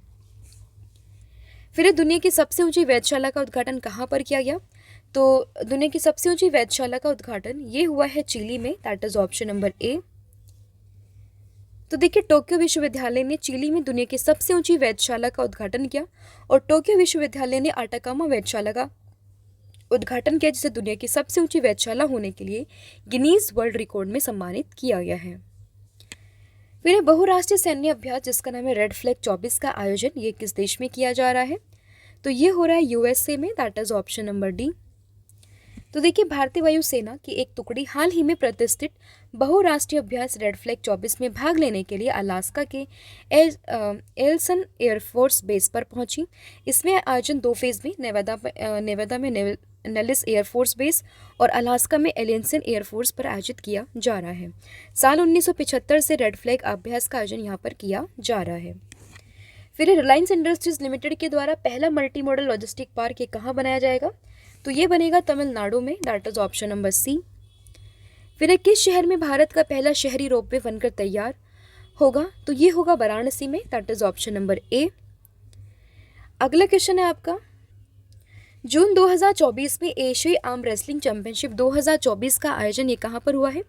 फिर दुनिया की सबसे ऊंची वेधशाला का उद्घाटन कहाँ पर किया गया? तो दुनिया की सबसे ऊंची वेधशाला का उद्घाटन ये हुआ है चिली में, that is option number A. तो देखिए, टोक्यो विश्वविद्यालय ने चिली में दुनिया की सबसे ऊंची वेधशाला का उद्घाटन किया और टोक्यो विश्वविद्यालय ने आटाकामा वेधशाला का उद्घाटन किया, जिसे दुनिया की सबसे ऊंची वेधशाला होने के लिए गिनीज वर्ल्ड रिकॉर्ड में सम्मानित किया गया है। फिर बहुराष्ट्रीय सैन्य अभ्यास जिसका नाम है रेड फ्लैग 24 का आयोजन ये किस देश में किया जा रहा है? तो ये हो रहा है यूएसए में, that is option number D. तो देखिए, भारतीय वायुसेना की एक टुकड़ी हाल ही में प्रतिष्ठित बहुराष्ट्रीय अभ्यास रेड फ्लैग 24 में भाग लेने के लिए अलास्का के एल्सन एयरफोर्स बेस पर पहुंची। इसमें आयोजन 2 फेज में नेवादा में नेलिस एयरफोर्स बेस और अलास्का में एलियंसन एयरफोर्स पर आयोजित किया जा रहा है। साल 1975 से रेड फ्लैग अभ्यास का आयोजन यहाँ पर किया जा रहा है। फिर रिलायंस इंडस्ट्रीज लिमिटेड के द्वारा पहला मल्टी मॉडल लॉजिस्टिक पार्क ये कहाँ बनाया जाएगा? तो ये बनेगा तमिलनाडु में, that is option number C. फिर किस शहर में भारत का पहला शहरी रोपवे बनकर तैयार होगा? तो ये होगा वाराणसी में, दैट इज ऑप्शन नंबर ए। अगला क्वेश्चन है आपका, जून 2024 में एशियाई आर्म रेसलिंग चैंपियनशिप 2024 का आयोजन ये कहाँ पर हुआ है?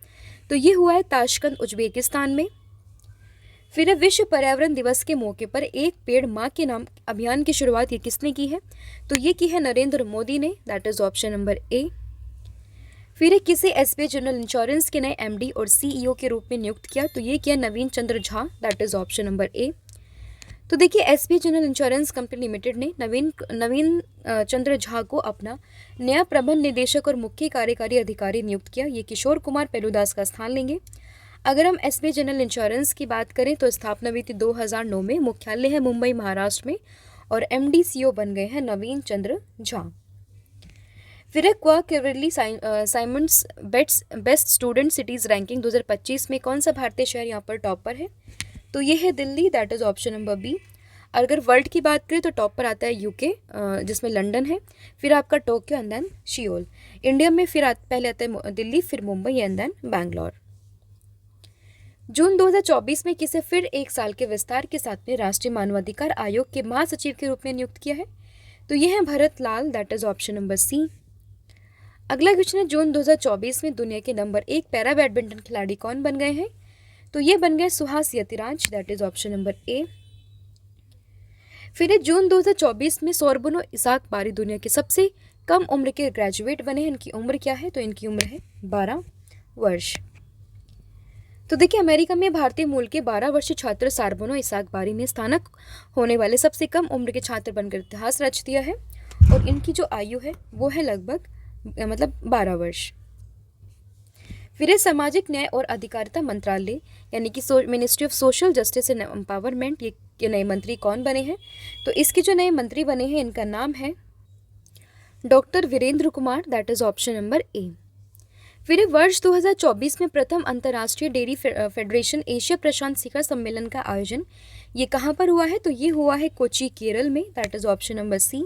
तो ये हुआ है ताशकंद, उज्बेकिस्तान में। फिर विश्व पर्यावरण दिवस के मौके पर एक पेड़ माँ के नाम अभियान की शुरुआत ये किसने की है? तो ये की है नरेंद्र मोदी ने, that is option number A. फिर किसे एसबीआई जनरल इंश्योरेंस के नए एमडी और सीईओ के रूप में नियुक्त किया? तो ये किया Naveen Chandra Jha, that is option number A. तो देखिए, SBI general insurance company limited ने नवीन चंद्र झा को अपना नया प्रबंध निदेशक और मुख्य कार्यकारी अधिकारी नियुक्त किया। ये किशोर कुमार पेलुदास का स्थान लेंगे। अगर हम एसबीआई जनरल इंश्योरेंस की बात करें तो स्थापना हुई थी 2009 में, मुख्यालय है मुंबई महाराष्ट्र में और एमडी सीईओ बन गए हैं नवीन चंद्र झा। फिर quarterly Symonds best student cities ranking 2025 में कौन सा भारतीय शहर यहाँ पर टॉप पर है? तो ये है Delhi, that is option number B. अगर वर्ल्ड की बात करें तो टॉप पर आता है यूके, जिसमें लंदन है, फिर आपका Tokyo and then Seoul. India में फिर पहले आता है दिल्ली, फिर Mumbai and then Bangalore. June 2024 में किसे फिर 1 साल के विस्तार के साथ में राष्ट्रीय मानवाधिकार आयोग के महासचिव के रूप में नियुक्त किया है? तो यह है Bharat Lal, that is option number C. अगला क्वेश्चन है, जून 2024 में दुनिया के नंबर 1 पैरा बैडमिंटन खिलाड़ी कौन बन गए हैं? तो ये बन गए Suhas Yathiraj, that is option number A. फिर जून 2024 में सोरबनो इसाक बारी दुनिया के सबसे कम उम्र के ग्रेजुएट बने हैं। इनकी उम्र क्या है? तो इनकी उम्र है 12 वर्ष। तो देखिए, अमेरिका में भारतीय मूल के 12 वर्षीय छात्र सोरबनो इसाक बारी ने स्नातक होने वाले सबसे कम उम्र के छात्र बनकर इतिहास रच दिया है और इनकी जो आयु है वो है लगभग 12 वर्ष। फिर सामाजिक न्याय और अधिकारिता मंत्रालय यानी कि ministry of social justice and empowerment ये नए मंत्री कौन बने हैं? तो इसके जो नए मंत्री बने हैं इनका नाम है doctor Virendra Kumar, that is option number A. फिर वर्ष 2024 में प्रथम अंतर्राष्ट्रीय डेयरी फेडरेशन एशिया प्रशांत शिखर सम्मेलन का आयोजन ये कहाँ पर हुआ है? तो ये हुआ है कोची, केरल में, that is option number C.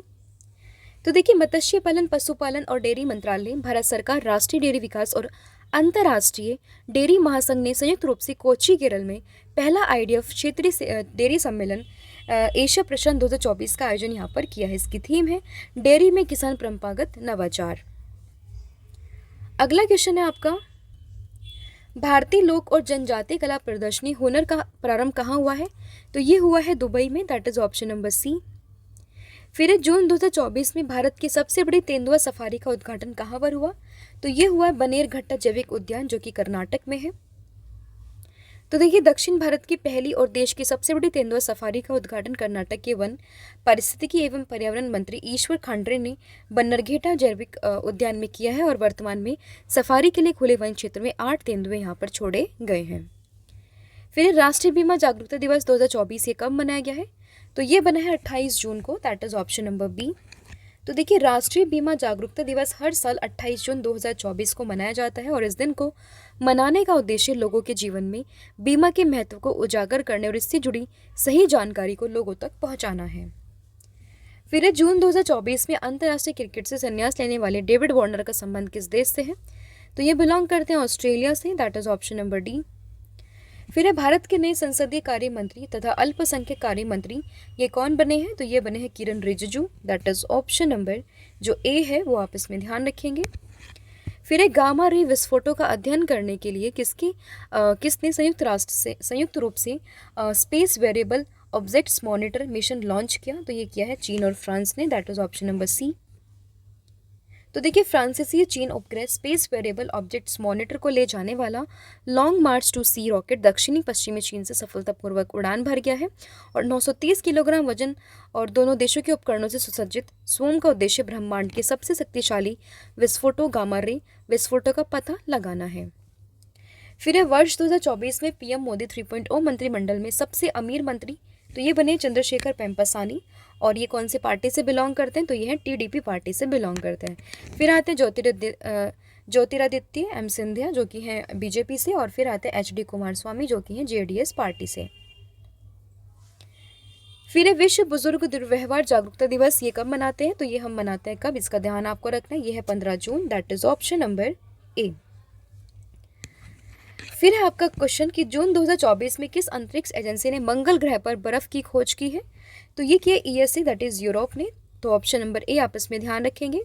तो देखिए, मत्स्य पालन, पशुपालन और डेयरी मंत्रालय, भारत सरकार, राष्ट्रीय डेयरी विकास और अंतर्राष्ट्रीय डेयरी महासंघ ने संयुक्त रूप से कोची, केरल में पहला आईडीएफ क्षेत्रीय डेयरी सम्मेलन एशिया प्रशांत 2024 का आयोजन यहाँ पर किया है। इसकी थीम है डेयरी में किसान परंपरागत नवाचार। अगला क्वेश्चन है आपका, भारतीय लोक और जनजातीय कला प्रदर्शनी हुनर का प्रारंभ कहाँ हुआ है? तो ये हुआ है दुबई में, that is option number C. फिर जून 2024 में भारत की सबसे बड़ी तेंदुआ सफारी का उद्घाटन कहाँ पर हुआ? तो ये हुआ है बनेरघट्टा जैविक उद्यान जो कि कर्नाटक में है। तो देखिए, दक्षिण भारत की पहली और देश की सबसे बड़ी तेंदुआ सफारी का उद्घाटन कर्नाटक के वन, पारिस्थितिकी एवं पर्यावरण मंत्री ईश्वर खांड्रे ने बन्नरघेटा जैविक उद्यान में किया है और वर्तमान में सफारी के लिए खुले वन क्षेत्र में 8 तेंदुए यहाँ पर छोड़े गए हैं। फिर राष्ट्रीय बीमा जागरूकता दिवस 2024 ये कब मनाया गया है? तो ये बना है 28 जून को, that is option number B. तो देखिए, राष्ट्रीय बीमा जागरूकता दिवस हर साल 28 जून 2024 को मनाया जाता है और इस दिन को मनाने का उद्देश्य लोगों के जीवन में बीमा के महत्व को उजागर करने और इससे जुड़ी सही जानकारी को लोगों तक पहुंचाना है। फिर जून 2024 में अंतर्राष्ट्रीय क्रिकेट से संन्यास लेने वाले डेविड वार्नर का संबंध किस देश से है? तो ये बिलोंग करते हैं ऑस्ट्रेलिया से, that is option number D. फिर है भारत के नए संसदीय कार्य मंत्री तथा अल्पसंख्यक कार्य मंत्री ये कौन बने हैं? तो ये बने हैं Kiren Rijiju, that is option number जो ए है वो आप इसमें ध्यान रखेंगे। फिर एक गामा रे विस्फोटों का अध्ययन करने के लिए किसने संयुक्त रूप से space variable objects monitor mission launch किया? तो ये किया है चीन और फ्रांस ने, that is option number C. तो देखिए, फ्रांसीसी चीन उपग्रह स्पेस वेरिएबल ऑब्जेक्ट्स मॉनिटर को ले जाने वाला लॉन्ग मार्च टू सी रॉकेट दक्षिणी पश्चिमी चीन से सफलतापूर्वक उड़ान भर गया है और 930 किलोग्राम वजन और दोनों देशों के उपकरणों से सुसज्जित स्वयं का उद्देश्य ब्रह्मांड के सबसे शक्तिशाली विस्फोटों गामा रे विस्फोटों का पता लगाना है। फिर वर्ष 2024 में पीएम मोदी 3.0 मंत्रिमंडल में सबसे अमीर मंत्री तो ये बने चंद्रशेखर पेम्पासानी और ये कौन से पार्टी से बिलोंग करते हैं? तो ये है टीडीपी पार्टी से बिलोंग करते हैं। फिर आते हैं ज्योतिरादित्य एम सिंधिया जो कि हैं बीजेपी से, और फिर आते हैं एचडी कुमारस्वामी जो कि हैं जेडीएस पार्टी से। फिर विश्व बुजुर्ग दुर्व्यवहार जागरूकता दिवस ये कब मनाते हैं? तो ये हम मनाते हैं कब, इसका ध्यान आपको रखना है, ये है 15 जून, that is option number A. फिर है आपका क्वेश्चन कि जून 2024 में किस अंतरिक्ष एजेंसी ने मंगल ग्रह पर बर्फ की खोज की है? तो ये किया ईएसए, दैट इज यूरोप ने, तो ऑप्शन नंबर ए आप इसमें ध्यान रखेंगे।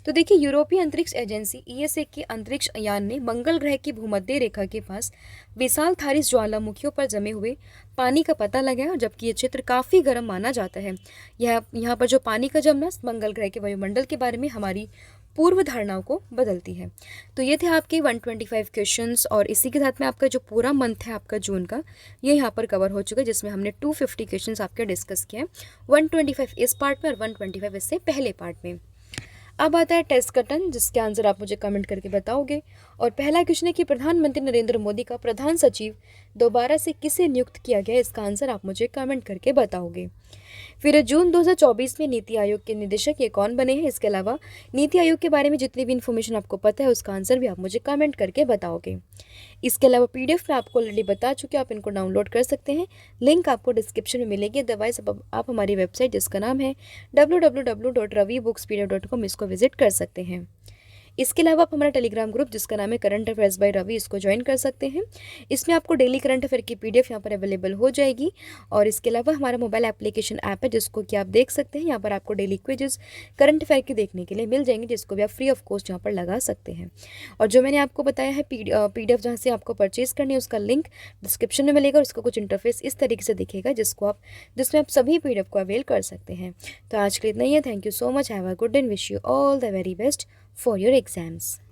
तो देखिए, यूरोपीय अंतरिक्ष एजेंसी ईएसए के अंतरिक्ष यान ने मंगल ग्रह की भूमध्य रेखा के पास विशाल थारिस ज्वालामुखियों पर जमे हुए पानी का पता लगाया, जबकि ये क्षेत्र काफ़ी गर्म माना जाता है। यहाँ पर जो पानी का जमना मंगल ग्रह के वायुमंडल के बारे में हमारी पूर्व धारणाओं को बदलती है। तो ये थे आपके 125 क्वेश्चंस और इसी के साथ में आपका जो पूरा मंथ है आपका जून का ये यहाँ पर कवर हो चुका है, जिसमें हमने 250 क्वेश्चंस आपके डिस्कस किए हैं, 125 इस पार्ट में और 125 इससे पहले पार्ट में। अब आता है टेस्ट का टर्न, जिसके आंसर आप मुझे कमेंट करके बताओगे। और पहला क्वेश्चन है कि प्रधानमंत्री नरेंद्र मोदी का प्रधान सचिव दोबारा से किसे नियुक्त किया गया? इसका आंसर आप मुझे कमेंट करके बताओगे। फिर जून 2024 में नीति आयोग के निदेशक ये कौन बने हैं? इसके अलावा नीति आयोग के बारे में जितनी भी इन्फॉर्मेशन आपको पता है उसका आंसर भी आप मुझे कमेंट करके बताओगे। इसके अलावा पीडीएफ में आपको ऑलरेडी बता चुके, आप इनको डाउनलोड कर सकते हैं, लिंक आपको डिस्क्रिप्शन में मिलेगी। अदरवाइज आप हमारी वेबसाइट जिसका नाम है www.ravibooks.pdf.com इसको विजिट कर सकते हैं। इसके अलावा आप हमारा टेलीग्राम ग्रुप जिसका नाम है करंट अफेयर्स बाय रवि इसको ज्वाइन कर सकते हैं। इसमें आपको डेली करंट अफेयर की पीडीएफ यहाँ पर अवेलेबल हो जाएगी। और इसके अलावा हमारा मोबाइल एप्लीकेशन ऐप है जिसको कि आप देख सकते हैं। यहाँ पर आपको डेली क्विजेस करंट अफेयर की देखने के लिए मिल जाएंगे, जिसको भी आप फ्री ऑफ कॉस्ट यहाँ पर लगा सकते हैं। और जो मैंने आपको बताया है पीडीएफ जहाँ से आपको परचेज करनी है उसका लिंक डिस्क्रिप्शन में मिलेगा और उसका कुछ इंटरफेस इस तरीके से दिखेगा जिसमें आप सभी पीडीएफ को अवेल कर सकते हैं। तो आज के लिए इतना ही है। Thank you so much, have a good day and wish you all the very best for your exams.